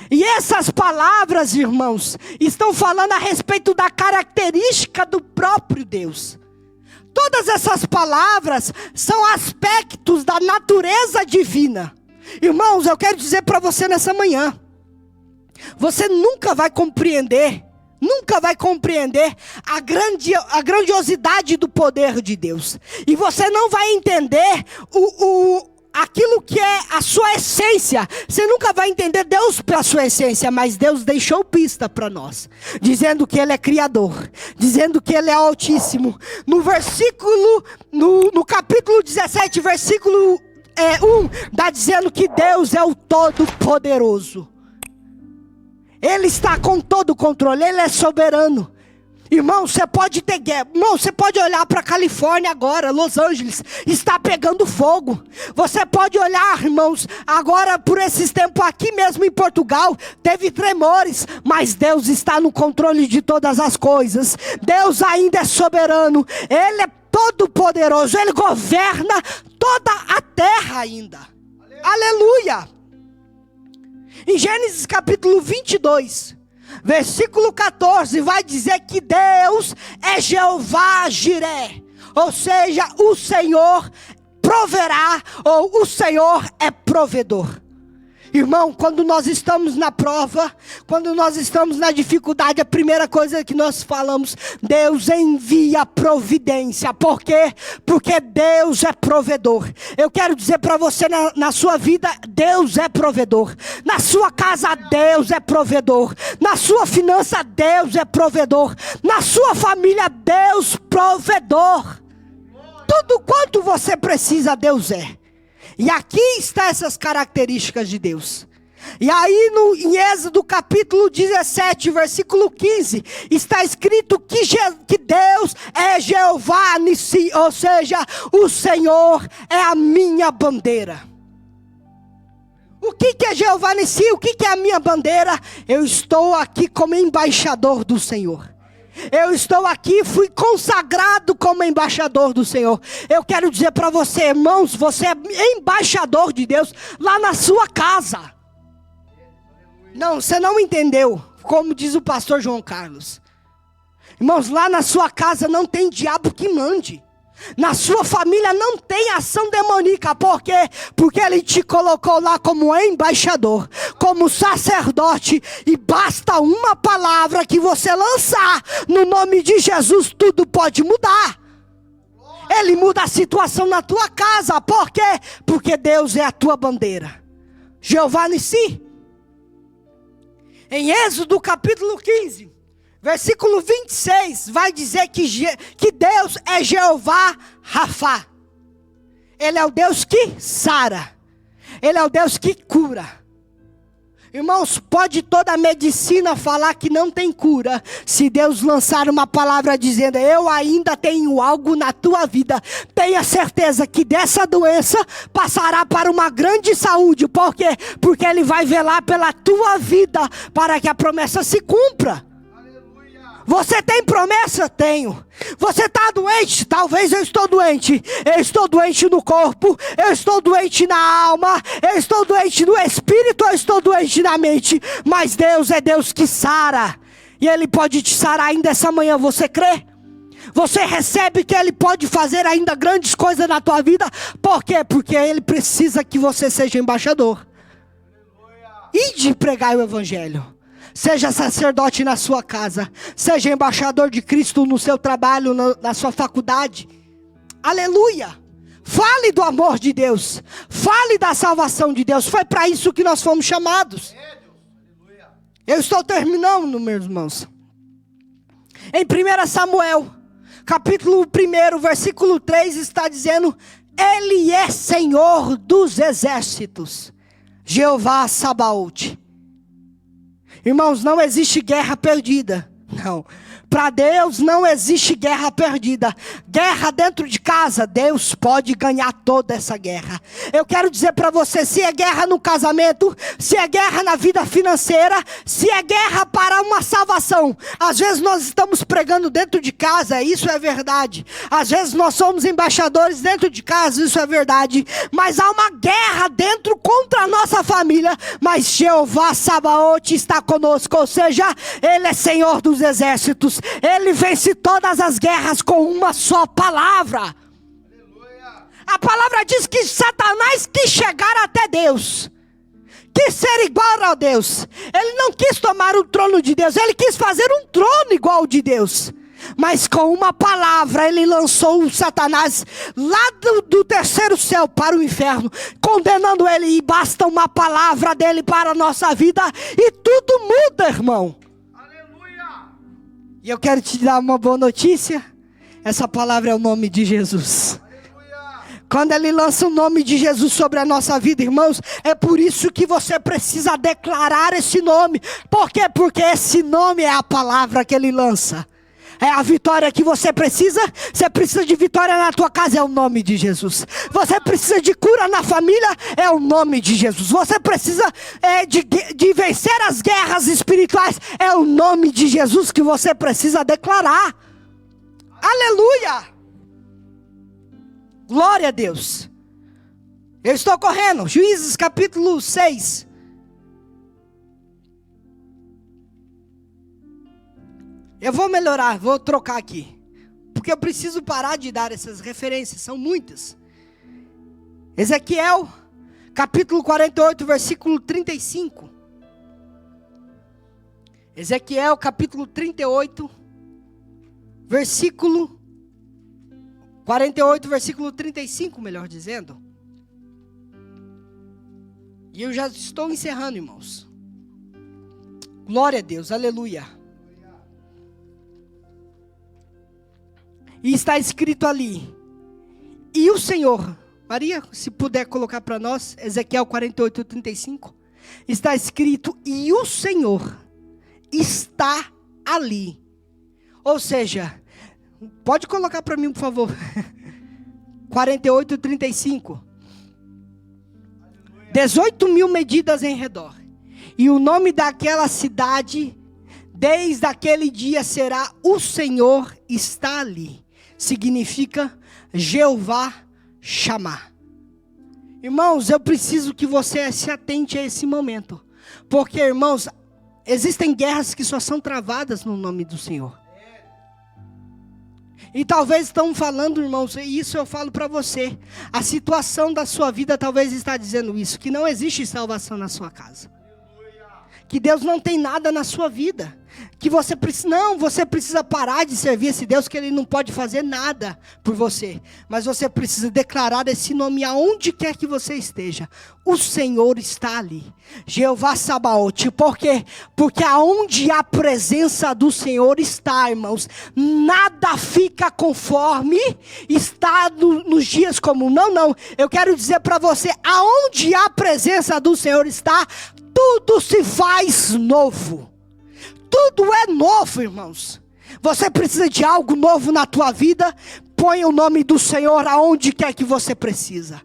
E essas palavras, irmãos, estão falando a respeito da característica do próprio Deus. Todas essas palavras são aspectos da natureza divina. Irmãos, eu quero dizer para você nessa manhã: você nunca vai compreender a grandiosidade do poder de Deus. E você não vai entender aquilo que é a sua essência. Você nunca vai entender Deus pela sua essência, mas Deus deixou pista para nós, dizendo que Ele é Criador, dizendo que Ele é Altíssimo. No capítulo 17, versículo 1, está dizendo que Deus é o Todo-Poderoso. Ele está com todo o controle, Ele é soberano. Irmão, você pode ter guerra. Irmão, você pode olhar para a Califórnia agora, Los Angeles, está pegando fogo. Você pode olhar, irmãos, agora por esses tempos aqui mesmo em Portugal, teve tremores, mas Deus está no controle de todas as coisas. Deus ainda é soberano, Ele é todo poderoso, Ele governa toda a terra ainda. Aleluia! Em Gênesis capítulo 22, versículo 14, vai dizer que Deus é Jeová Jiré, ou seja, o Senhor proverá, ou o Senhor é provedor. Irmão, quando nós estamos na prova, quando nós estamos na dificuldade, a primeira coisa que nós falamos: Deus envia providência. Por quê? Porque Deus é provedor. Eu quero dizer para você, na sua vida, Deus é provedor. Na sua casa, Deus é provedor. Na sua finança, Deus é provedor. Na sua família, Deus provedor. Tudo quanto você precisa, Deus é. E aqui estão essas características de Deus. E aí em Êxodo capítulo 17, versículo 15, está escrito que Deus é Jeová Nissi, ou seja, o Senhor é a minha bandeira. O que é Jeová Nissi? O que é a minha bandeira? Eu estou aqui como embaixador do Senhor. Eu estou aqui, fui consagrado como embaixador do Senhor. Eu quero dizer para você, irmãos, você é embaixador de Deus lá na sua casa. Não, você não entendeu, como diz o pastor João Carlos. Irmãos, lá na sua casa não tem diabo que mande. Na sua família não tem ação demoníaca. Por quê? Porque Ele te colocou lá como embaixador, como sacerdote. E basta uma palavra que você lançar no nome de Jesus, tudo pode mudar. Ele muda a situação na tua casa. Por quê? Porque Deus é a tua bandeira. Jeová Nissi. Em Êxodo capítulo 15, Versículo 26 vai dizer que Deus é Jeová Rafá. Ele é o Deus que sara. Ele é o Deus que cura. Irmãos, pode toda a medicina falar que não tem cura. Se Deus lançar uma palavra dizendo, eu ainda tenho algo na tua vida, tenha certeza que dessa doença passará para uma grande saúde. Por quê? Porque Ele vai velar pela tua vida para que a promessa se cumpra. Você tem promessa? Tenho. Você está doente? Talvez eu estou doente. Eu estou doente no corpo. Eu estou doente na alma. Eu estou doente no espírito. Eu estou doente na mente. Mas Deus é Deus que sara. E Ele pode te sarar ainda essa manhã. Você crê? Você recebe que Ele pode fazer ainda grandes coisas na tua vida? Por quê? Porque Ele precisa que você seja embaixador. E de pregar o Evangelho. Seja sacerdote na sua casa. Seja embaixador de Cristo no seu trabalho, na sua faculdade. Aleluia. Fale do amor de Deus. Fale da salvação de Deus. Foi para isso que nós fomos chamados. Eu estou terminando, meus irmãos. Em 1 Samuel, capítulo 1, versículo 3, está dizendo: Ele é Senhor dos exércitos. Jeová Sabaote. Irmãos, não existe guerra perdida. Não. Para Deus não existe guerra perdida. Guerra dentro de casa, Deus pode ganhar toda essa guerra. Eu quero dizer para você, se é guerra no casamento, se é guerra na vida financeira, se é guerra para uma salvação. Às vezes nós estamos pregando dentro de casa, isso é verdade. Às vezes nós somos embaixadores dentro de casa, isso é verdade. Mas há uma guerra dentro contra a nossa família. Mas Jeová Sabaote está conosco, ou seja, Ele é Senhor dos exércitos. Ele vence todas as guerras com uma só palavra. Aleluia. A palavra diz que Satanás quis chegar até Deus, quis ser igual a Deus. Ele não quis tomar o trono de Deus, ele quis fazer um trono igual ao de Deus. Mas com uma palavra ele lançou o Satanás lá do terceiro céu para o inferno, condenando ele. E basta uma palavra dele para a nossa vida e tudo muda, irmão. E eu quero te dar uma boa notícia. Essa palavra é o nome de Jesus. Aleluia. Quando Ele lança o nome de Jesus sobre a nossa vida, irmãos, é por isso que você precisa declarar esse nome. Por quê? Porque esse nome é a palavra que Ele lança. É a vitória que você precisa. Você precisa de vitória na tua casa, é o nome de Jesus. Você precisa de cura na família, é o nome de Jesus. Você precisa de vencer as guerras espirituais, é o nome de Jesus que você precisa declarar. Aleluia! Glória a Deus. Eu estou correndo. Juízes capítulo 6. Eu vou melhorar, vou trocar aqui. Porque eu preciso parar de dar essas referências, são muitas. Ezequiel, capítulo 48, versículo 35. Ezequiel, capítulo 38, versículo 48, versículo 35, melhor dizendo. E eu já estou encerrando, irmãos. Glória a Deus, aleluia. E está escrito ali: e o Senhor, Maria, se puder colocar para nós, Ezequiel 48, 35. Está escrito: e o Senhor está ali. Ou seja, pode colocar para mim, por favor. 48, 35. 18.000 medidas em redor. E o nome daquela cidade, desde aquele dia, será: o Senhor está ali. Significa Jeová chamar. Irmãos, eu preciso que você se atente a esse momento. Porque, irmãos, existem guerras que só são travadas no nome do Senhor. E talvez estão falando, irmãos, e isso eu falo para você. A situação da sua vida talvez está dizendo isso, que não existe salvação na sua casa. que Deus não tem nada na sua vida. Que você precisa parar de servir esse Deus, que Ele não pode fazer nada por você. Mas você precisa declarar esse nome aonde quer que você esteja. O Senhor está ali. Jeová Sabaote. Por quê? Porque aonde a presença do Senhor está, irmãos, nada fica conforme está nos dias comuns. Não. Eu quero dizer para você, aonde a presença do Senhor está, tudo se faz novo. Tudo é novo, irmãos. Você precisa de algo novo na tua vida? Põe o nome do Senhor aonde quer que você precisa.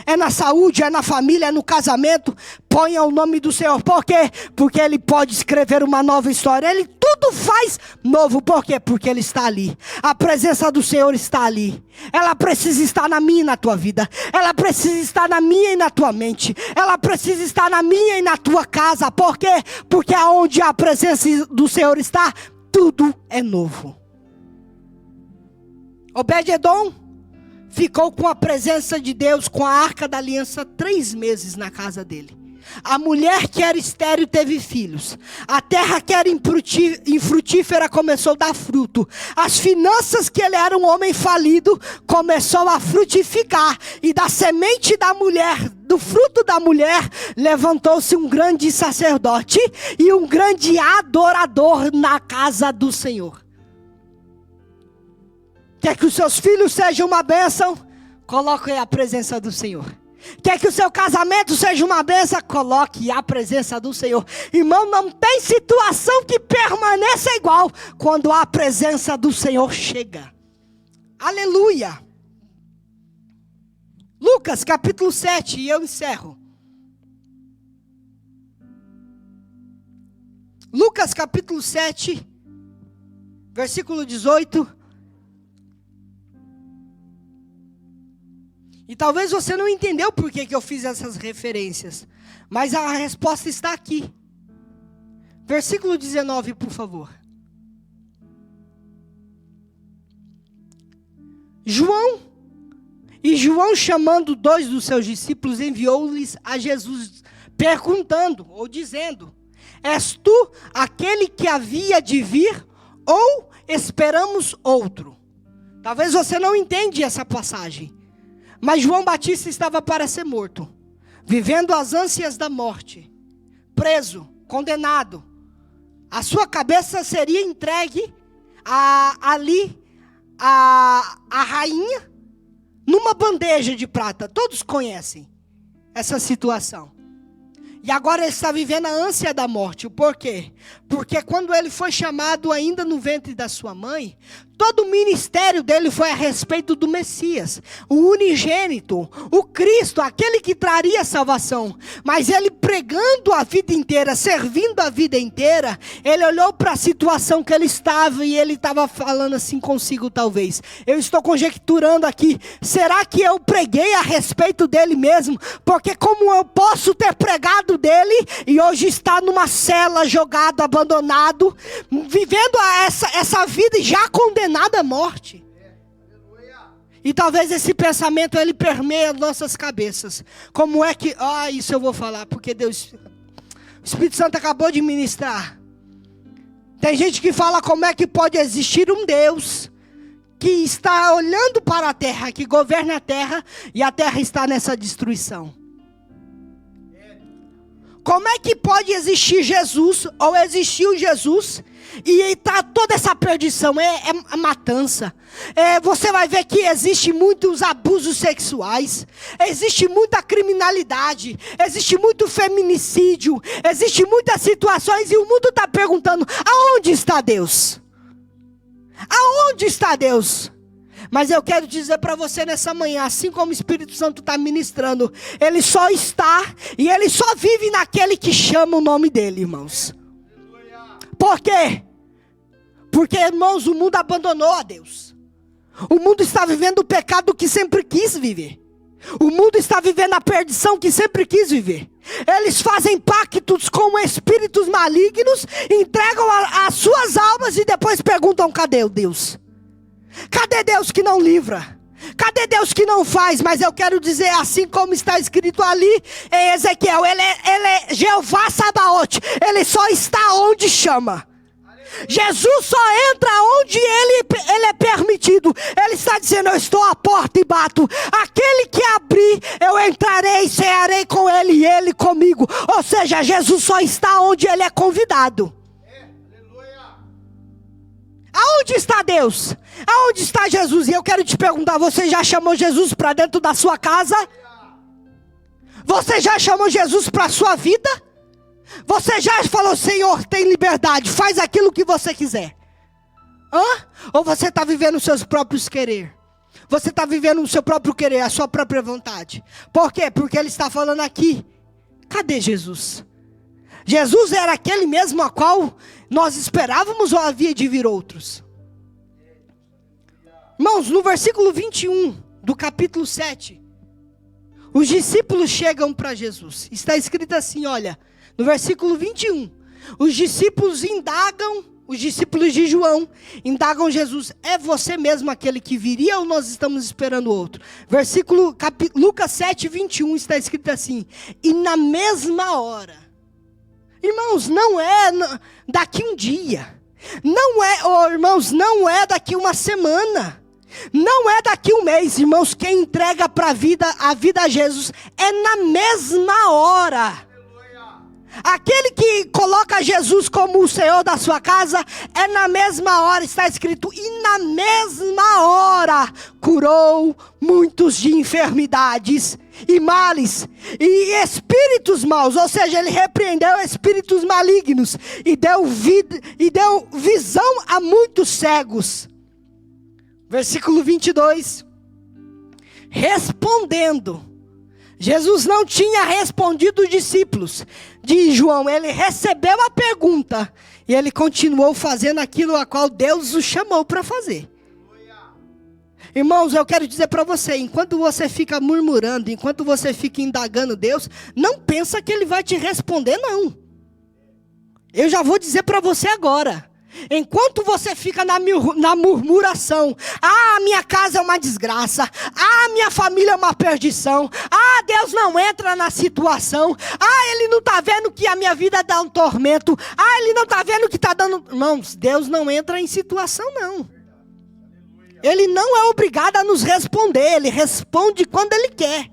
É na saúde, é na família, é no casamento. Ponha o nome do Senhor. Por quê? Porque Ele pode escrever uma nova história. Ele tudo faz novo. Por quê? Porque Ele está ali. A presença do Senhor está ali. Ela precisa estar na minha e na tua vida. Ela precisa estar na minha e na tua mente. Ela precisa estar na minha e na tua casa. Por quê? Porque aonde a presença do Senhor está, tudo é novo. Obed-edom ficou com a presença de Deus, com a arca da aliança, 3 meses na casa dele. A mulher que era estéril teve filhos. A terra que era infrutífera começou a dar fruto. As finanças, que ele era um homem falido, começou a frutificar. E da semente da mulher, do fruto da mulher, levantou-se um grande sacerdote e um grande adorador na casa do Senhor. Quer que os seus filhos sejam uma bênção? Coloque a presença do Senhor. Quer que o seu casamento seja uma bênção? Coloque a presença do Senhor. Irmão, não tem situação que permaneça igual quando a presença do Senhor chega. Aleluia. Lucas capítulo 7, e eu encerro. Lucas capítulo 7, versículo 18. E talvez você não entendeu por que eu fiz essas referências. Mas a resposta está aqui. Versículo 19, por favor. João, chamando 2 dos seus discípulos, enviou-lhes a Jesus, perguntando, ou dizendo: És tu aquele que havia de vir, ou esperamos outro? Talvez você não entenda essa passagem. Mas João Batista estava para ser morto, vivendo as ânsias da morte, preso, condenado. A sua cabeça seria entregue ali a rainha numa bandeja de prata. Todos conhecem essa situação. E agora ele está vivendo a ânsia da morte. Por quê? Porque quando ele foi chamado ainda no ventre da sua mãe, todo o ministério dele foi a respeito do Messias, o unigênito, o Cristo, aquele que traria salvação. Mas ele pregando a vida inteira, servindo a vida inteira, ele olhou para a situação que ele estava e ele estava falando assim consigo talvez. Eu estou conjecturando aqui, será que eu preguei a respeito dele mesmo? Porque como eu posso ter pregado dele e hoje está numa cela jogado, abandonado, vivendo essa vida já condenado à morte. E talvez esse pensamento ele permeie as nossas cabeças. Como é que, isso eu vou falar, porque Deus, o Espírito Santo acabou de ministrar. Tem gente que fala como é que pode existir um Deus que está olhando para a terra, que governa a terra, e a terra está nessa destruição. Como é que pode existir Jesus, ou existiu Jesus, e está toda essa perdição, é matança. Você vai ver que existe muitos abusos sexuais, existe muita criminalidade, existe muito feminicídio, existe muitas situações, e o mundo está perguntando, aonde está Deus? Aonde está Deus? Mas eu quero dizer para você nessa manhã, assim como o Espírito Santo está ministrando, Ele só está e Ele só vive naquele que chama o nome dEle, irmãos. Por quê? Porque, irmãos, o mundo abandonou a Deus. O mundo está vivendo o pecado que sempre quis viver. O mundo está vivendo a perdição que sempre quis viver. Eles fazem pactos com espíritos malignos, entregam as suas almas e depois perguntam, cadê o Deus? Cadê Deus que não livra? Cadê Deus que não faz? Mas eu quero dizer, assim como está escrito ali em Ezequiel, ele é Jeová Sabaote, ele só está onde chama. Jesus só entra onde ele é permitido. Ele está dizendo, eu estou à porta e bato. Aquele que abrir, eu entrarei, cearei com ele e ele comigo. Ou seja, Jesus só está onde ele é convidado. Aonde está Deus? Aonde está Jesus? E eu quero te perguntar, você já chamou Jesus para dentro da sua casa? Você já chamou Jesus para a sua vida? Você já falou, Senhor, tem liberdade, faz aquilo que você quiser? Ou você está vivendo os seus próprios querer? Você está vivendo o seu próprio querer, a sua própria vontade? Por quê? Porque ele está falando aqui, cadê Jesus? Jesus era aquele mesmo a qual nós esperávamos ou havia de vir outros? Irmãos, no versículo 21 do capítulo 7, os discípulos chegam para Jesus. Está escrito assim, olha, no versículo 21, os discípulos de João, indagam Jesus, é você mesmo aquele que viria ou nós estamos esperando outro? Lucas 7, 21 está escrito assim, e na mesma hora, irmãos, não é daqui um dia, irmãos, não é daqui uma semana, não é daqui um mês, irmãos, quem entrega a vida a Jesus é na mesma hora. Aquele que coloca Jesus como o Senhor da sua casa, é na mesma hora, está escrito, e na mesma hora curou muitos de enfermidades e males e espíritos maus, ou seja, ele repreendeu espíritos malignos e deu visão a muitos cegos. Versículo 22, respondendo, Jesus não tinha respondido os discípulos de João, ele recebeu a pergunta e ele continuou fazendo aquilo a qual Deus o chamou para fazer. Irmãos, eu quero dizer para você, enquanto você fica murmurando, enquanto você fica indagando Deus, não pensa que ele vai te responder, não. Eu já vou dizer para você agora. Enquanto você fica na murmuração, minha casa é uma desgraça, minha família é uma perdição, Deus não entra na situação, Ele não está vendo que a minha vida dá um tormento, Ele não está vendo que está dando... Irmãos, Deus não entra em situação, não. Ele não é obrigado a nos responder, Ele responde quando Ele quer.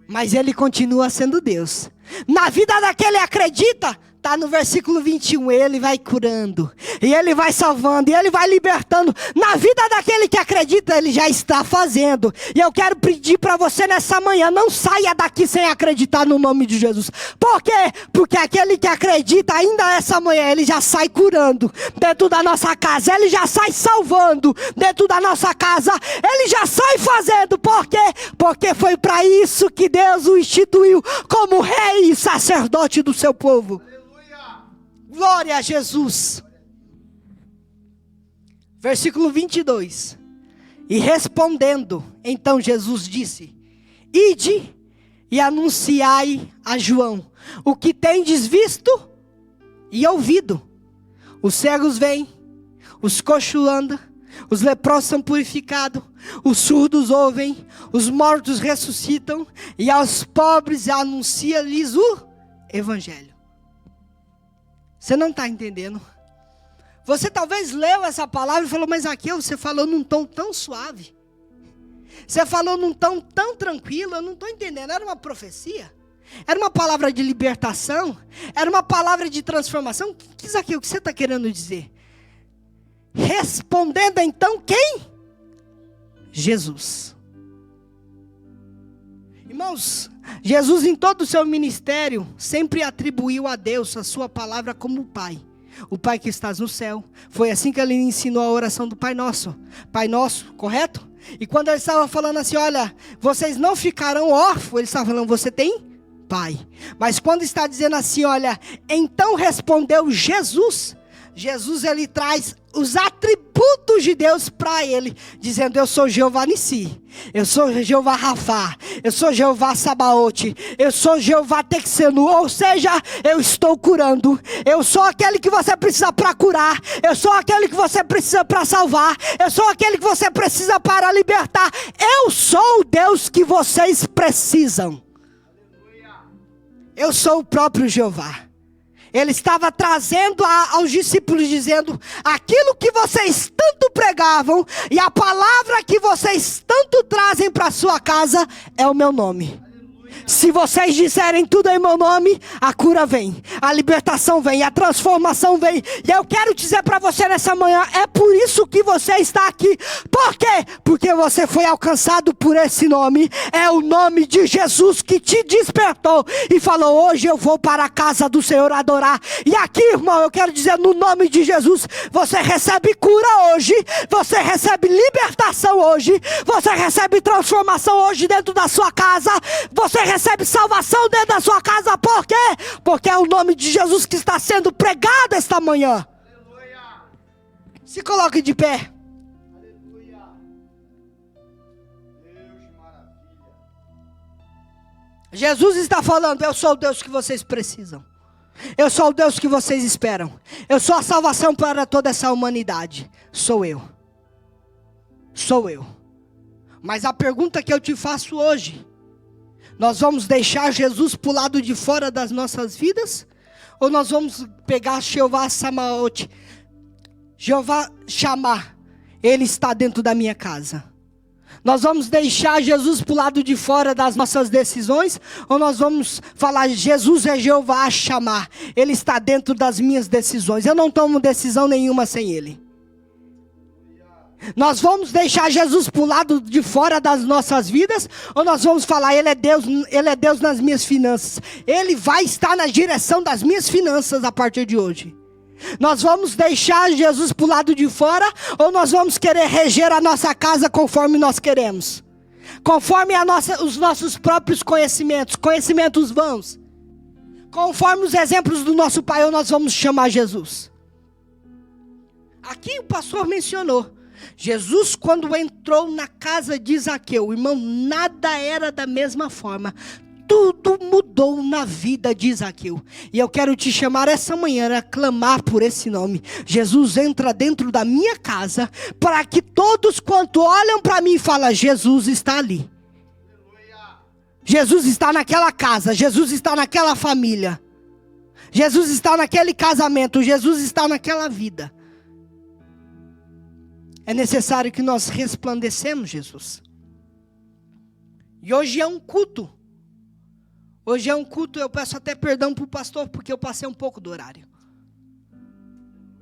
Mas Ele continua sendo Deus. Na vida daquele acredita... Está no versículo 21, ele vai curando, e ele vai salvando, e ele vai libertando. Na vida daquele que acredita, ele já está fazendo. E eu quero pedir para você nessa manhã, não saia daqui sem acreditar no nome de Jesus. Por quê? Porque aquele que acredita, ainda essa manhã, ele já sai curando dentro da nossa casa, ele já sai salvando dentro da nossa casa, ele já sai fazendo. Por quê? Porque foi para isso que Deus o instituiu como rei e sacerdote do seu povo. Glória a Jesus. Versículo 22. E respondendo, então Jesus disse, ide e anunciai a João o que tendes visto e ouvido. Os cegos vêm, os coxos andam, os leprosos são purificados, os surdos ouvem, os mortos ressuscitam, e aos pobres anuncia-lhes o evangelho. Você não está entendendo? Você talvez leu essa palavra e falou, mas aqui você falou num tom tão suave. Você falou num tom tão tranquilo, eu não estou entendendo. Era uma profecia? Era uma palavra de libertação? Era uma palavra de transformação? O que você está querendo dizer? Respondendo então quem? Jesus. Irmãos, Jesus em todo o seu ministério sempre atribuiu a Deus a sua palavra como Pai. O Pai que estás no céu. Foi assim que ele ensinou a oração do Pai Nosso. Pai Nosso, correto? E quando ele estava falando assim, olha, vocês não ficarão órfãos, ele estava falando, você tem Pai. Mas quando está dizendo assim, olha, então respondeu Jesus. Jesus, ele traz os atributos de Deus para ele, dizendo, eu sou Jeová Nissi, eu sou Jeová Rafá, eu sou Jeová Sabaote, eu sou Jeová Texenu, ou seja, eu estou curando. Eu sou aquele que você precisa para curar, eu sou aquele que você precisa para salvar, eu sou aquele que você precisa para libertar. Eu sou o Deus que vocês precisam. Eu sou o próprio Jeová. Ele estava trazendo aos discípulos, dizendo: aquilo que vocês tanto pregavam e a palavra que vocês tanto trazem para a sua casa é o meu nome. Se vocês disserem tudo em meu nome, a cura vem, a libertação vem, a transformação vem. E eu quero dizer para você nessa manhã, é por isso que você está aqui. Por quê? Porque você foi alcançado por esse nome. É o nome de Jesus que te despertou e falou: hoje eu vou para a casa do Senhor adorar. E aqui, irmão, eu quero dizer, no nome de Jesus, você recebe cura hoje, você recebe libertação hoje, você recebe transformação hoje dentro da sua casa, você recebe salvação dentro da sua casa. Por quê? Porque é o nome de Jesus que está sendo pregado esta manhã. Aleluia. Se coloque de pé. Aleluia. Deus, maravilha. Jesus está falando: eu sou o Deus que vocês precisam. Eu sou o Deus que vocês esperam. Eu sou a salvação para toda essa humanidade. Sou eu. Sou eu. Mas a pergunta que eu te faço hoje: nós vamos deixar Jesus para o lado de fora das nossas vidas? Ou nós vamos pegar Jeová Sabaote, Jeová chamar, Ele está dentro da minha casa? Nós vamos deixar Jesus para o lado de fora das nossas decisões? Ou nós vamos falar: Jesus é Jeová chamar, Ele está dentro das minhas decisões, eu não tomo decisão nenhuma sem Ele? Nós vamos deixar Jesus para o lado de fora das nossas vidas? Ou nós vamos falar: Ele é Deus nas minhas finanças, Ele vai estar na direção das minhas finanças a partir de hoje? Nós vamos deixar Jesus para o lado de fora? Ou nós vamos querer reger a nossa casa conforme nós queremos? Conforme os nossos próprios conhecimentos vãos? Conforme os exemplos do nosso pai, ou nós vamos chamar Jesus? Aqui o pastor mencionou: Jesus, quando entrou na casa de Zaqueu, irmão, nada era da mesma forma. Tudo mudou na vida de Zaqueu. E eu quero te chamar essa manhã a clamar por esse nome. Jesus entra dentro da minha casa, para que todos quanto olham para mim falam: Jesus está ali. Jesus está naquela casa, Jesus está naquela família, Jesus está naquele casamento, Jesus está naquela vida. É necessário que nós resplandecemos Jesus. E hoje é um culto. Hoje é um culto, eu peço até perdão para o pastor, porque eu passei um pouco do horário.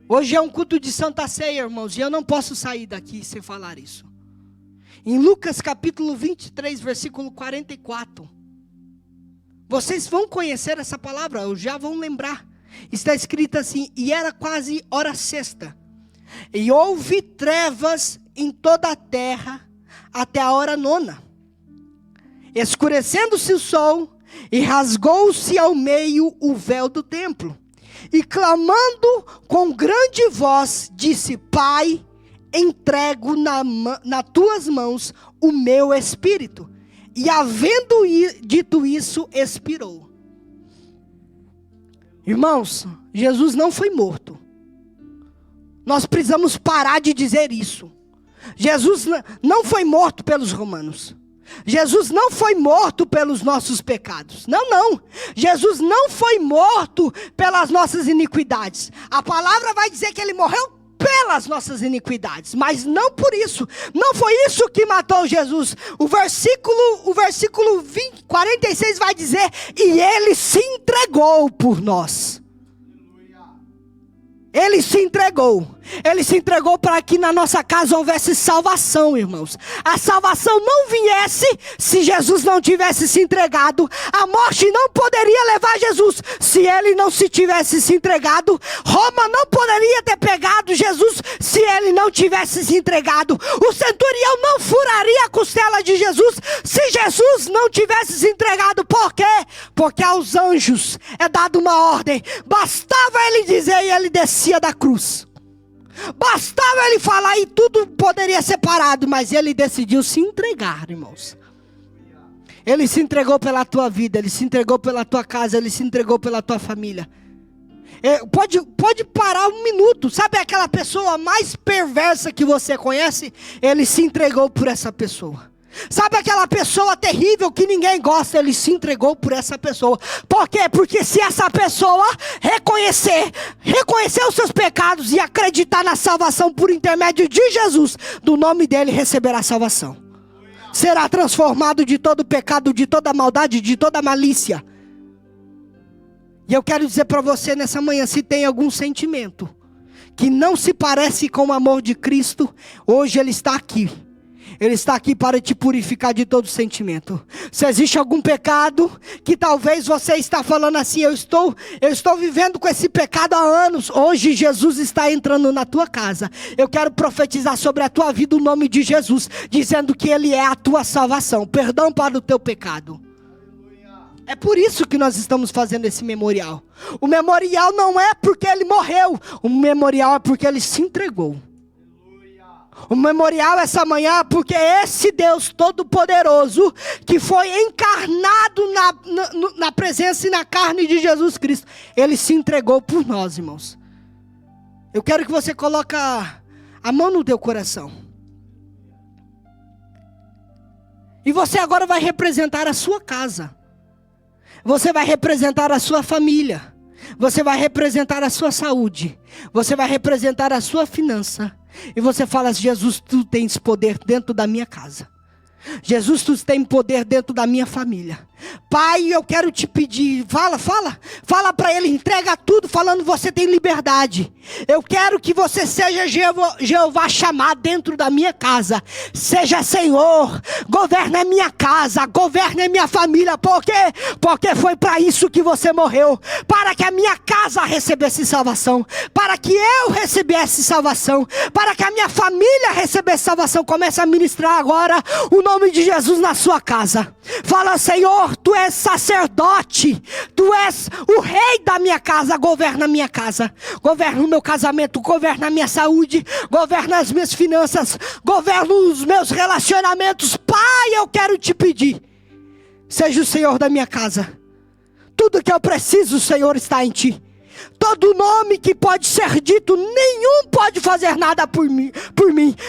Hoje é um culto de Santa Ceia, irmãos, e eu não posso sair daqui sem falar isso. Em Lucas capítulo 23, versículo 44. Vocês vão conhecer essa palavra, ou já vão lembrar. Está escrito assim: e era quase hora sexta. E houve trevas em toda a terra até a hora nona. Escurecendo-se o sol, e rasgou-se ao meio o véu do templo. E clamando com grande voz, disse: Pai, entrego nas tuas mãos o meu espírito. E havendo dito isso, expirou. Irmãos, Jesus não foi morto. Nós precisamos parar de dizer isso. Jesus não foi morto pelos romanos. Jesus não foi morto pelos nossos pecados. Não, não. Jesus não foi morto pelas nossas iniquidades. A palavra vai dizer que Ele morreu pelas nossas iniquidades, mas não por isso. Não foi isso que matou Jesus. O versículo 46 vai dizer: e Ele se entregou por nós. Ele se entregou. Ele se entregou para que na nossa casa houvesse salvação, irmãos. A salvação não viesse se Jesus não tivesse se entregado. A morte não poderia levar Jesus se Ele não se tivesse se entregado. Roma não poderia ter pegado Jesus se Ele não tivesse se entregado. O centurião não furaria a costela de Jesus se Jesus não tivesse se entregado. Por quê? Porque aos anjos é dada uma ordem. Bastava Ele dizer e Ele descia da cruz. Bastava Ele falar e tudo poderia ser parado, mas Ele decidiu se entregar, irmãos. Ele se entregou pela tua vida, Ele se entregou pela tua casa, Ele se entregou pela tua família. Pode parar um minuto. Sabe aquela pessoa mais perversa que você conhece? Ele se entregou por essa pessoa. Sabe aquela pessoa terrível que ninguém gosta? Ele se entregou por essa pessoa. Por quê? Porque se essa pessoa reconhecer os seus pecados e acreditar na salvação por intermédio de Jesus, do nome dele receberá salvação. Será transformado de todo pecado, de toda maldade, de toda malícia. E eu quero dizer para você nessa manhã, se tem algum sentimento que não se parece com o amor de Cristo, hoje Ele está aqui. Ele está aqui para te purificar de todo sentimento. Se existe algum pecado que talvez você está falando assim, eu estou vivendo com esse pecado há anos. Hoje Jesus está entrando na tua casa. Eu quero profetizar sobre a tua vida o nome de Jesus, dizendo que Ele é a tua salvação. Perdão para o teu pecado. É por isso que nós estamos fazendo esse memorial. O memorial não é porque Ele morreu. O memorial é porque Ele se entregou. O memorial essa manhã é porque esse Deus Todo-Poderoso, que foi encarnado na presença e na carne de Jesus Cristo, Ele se entregou por nós, irmãos. Eu quero que você coloque a mão no teu coração. E você agora vai representar a sua casa. Você vai representar a sua família. Você vai representar a sua saúde. Você vai representar a sua finança. E você fala, Jesus, tu tens poder dentro da minha casa. Jesus, tu tens poder dentro da minha família. Pai, eu quero te pedir, fala para Ele, entrega tudo, falando você tem liberdade. Eu quero que você seja Jeová chamado dentro da minha casa. Seja Senhor, governe a minha casa, governe a minha família. Por quê? Porque foi para isso que você morreu. Para que a minha casa recebesse salvação. Para que eu recebesse salvação. Para que a minha família recebesse salvação. Comece a ministrar agora o nome de Jesus na sua casa. Fala, Senhor, tu és sacerdote, tu és o rei da minha casa, governa a minha casa, governa o meu casamento, governa a minha saúde, governa as minhas finanças, governa os meus relacionamentos. Pai, eu quero te pedir, seja o Senhor da minha casa. Tudo que eu preciso, Senhor, está em ti. Todo nome que pode ser dito, nenhum pode fazer nada por mim,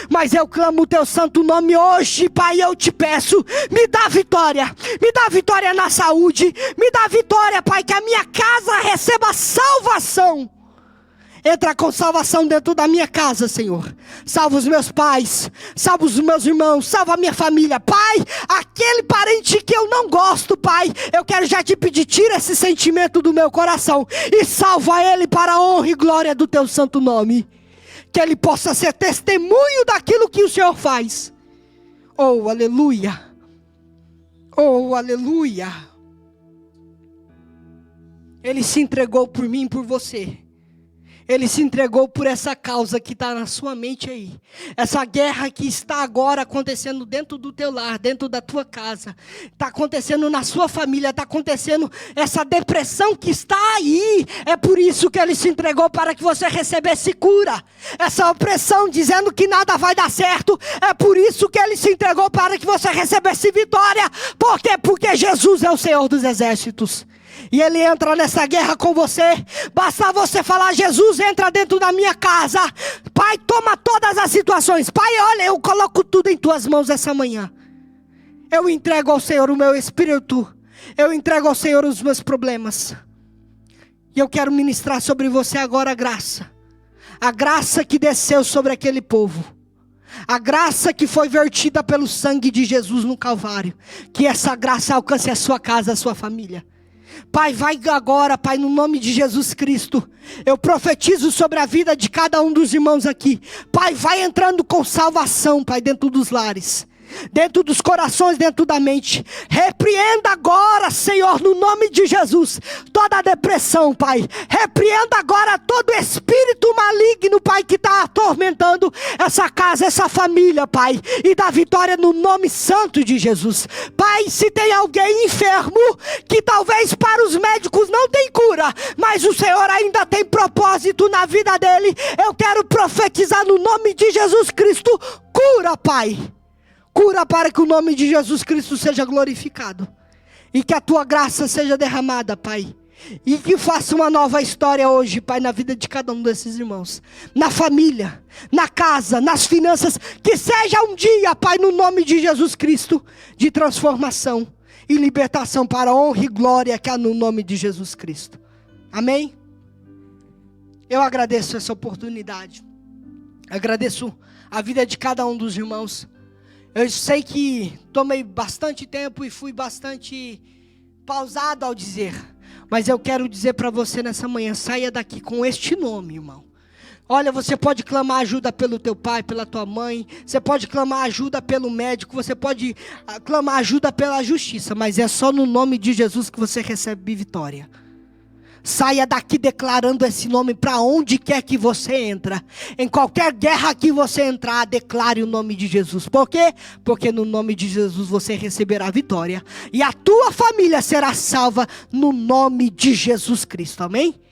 mas eu clamo o teu santo nome hoje, Pai, eu te peço, me dá vitória na saúde, me dá vitória, Pai, que a minha casa receba salvação. Entra com salvação dentro da minha casa, Senhor. Salva os meus pais, salva os meus irmãos, salva a minha família. Pai, aquele parente que eu não gosto, Pai, eu quero já te pedir, tira esse sentimento do meu coração e salva ele para a honra e glória do teu santo nome. Que ele possa ser testemunho daquilo que o Senhor faz. Oh, aleluia. Oh, aleluia. Ele se entregou por mim e por você. Ele se entregou por essa causa que está na sua mente aí. Essa guerra que está agora acontecendo dentro do teu lar, dentro da tua casa. Está acontecendo na sua família, está acontecendo essa depressão que está aí. É por isso que Ele se entregou, para que você recebesse cura. Essa opressão dizendo que nada vai dar certo. É por isso que Ele se entregou, para que você recebesse vitória. Por quê? Porque Jesus é o Senhor dos exércitos. E Ele entra nessa guerra com você. Basta você falar, Jesus, entra dentro da minha casa. Pai, toma todas as situações. Pai, olha, eu coloco tudo em tuas mãos essa manhã. Eu entrego ao Senhor o meu espírito. Eu entrego ao Senhor os meus problemas. E eu quero ministrar sobre você agora a graça. A graça que desceu sobre aquele povo. A graça que foi vertida pelo sangue de Jesus no Calvário. Que essa graça alcance a sua casa, a sua família. Pai, vai agora, Pai, no nome de Jesus Cristo. Eu profetizo sobre a vida de cada um dos irmãos aqui. Pai, vai entrando com salvação, Pai, dentro dos lares, dentro dos corações, dentro da mente. Repreenda agora, Senhor, no nome de Jesus, toda a depressão, Pai. Repreenda agora todo espírito maligno, Pai, que está atormentando essa casa, essa família, Pai. E dá vitória no nome santo de Jesus. Pai, se tem alguém enfermo, que talvez para os médicos não tem cura, mas o Senhor ainda tem propósito na vida dele, eu quero profetizar no nome de Jesus Cristo, cura, Pai. Cura para que o nome de Jesus Cristo seja glorificado. E que a tua graça seja derramada, Pai. E que faça uma nova história hoje, Pai, na vida de cada um desses irmãos. Na família, na casa, nas finanças. Que seja um dia, Pai, no nome de Jesus Cristo, de transformação e libertação para a honra e glória que há no nome de Jesus Cristo. Amém? Eu agradeço essa oportunidade. Agradeço a vida de cada um dos irmãos. Eu sei que tomei bastante tempo e fui bastante pausado ao dizer. Mas eu quero dizer para você nessa manhã, saia daqui com este nome, irmão. Olha, você pode clamar ajuda pelo teu pai, pela tua mãe. Você pode clamar ajuda pelo médico. Você pode clamar ajuda pela justiça. Mas é só no nome de Jesus que você recebe vitória. Saia daqui declarando esse nome para onde quer que você entra. Em qualquer guerra que você entrar, declare o nome de Jesus. Por quê? Porque no nome de Jesus você receberá vitória. E a tua família será salva no nome de Jesus Cristo. Amém?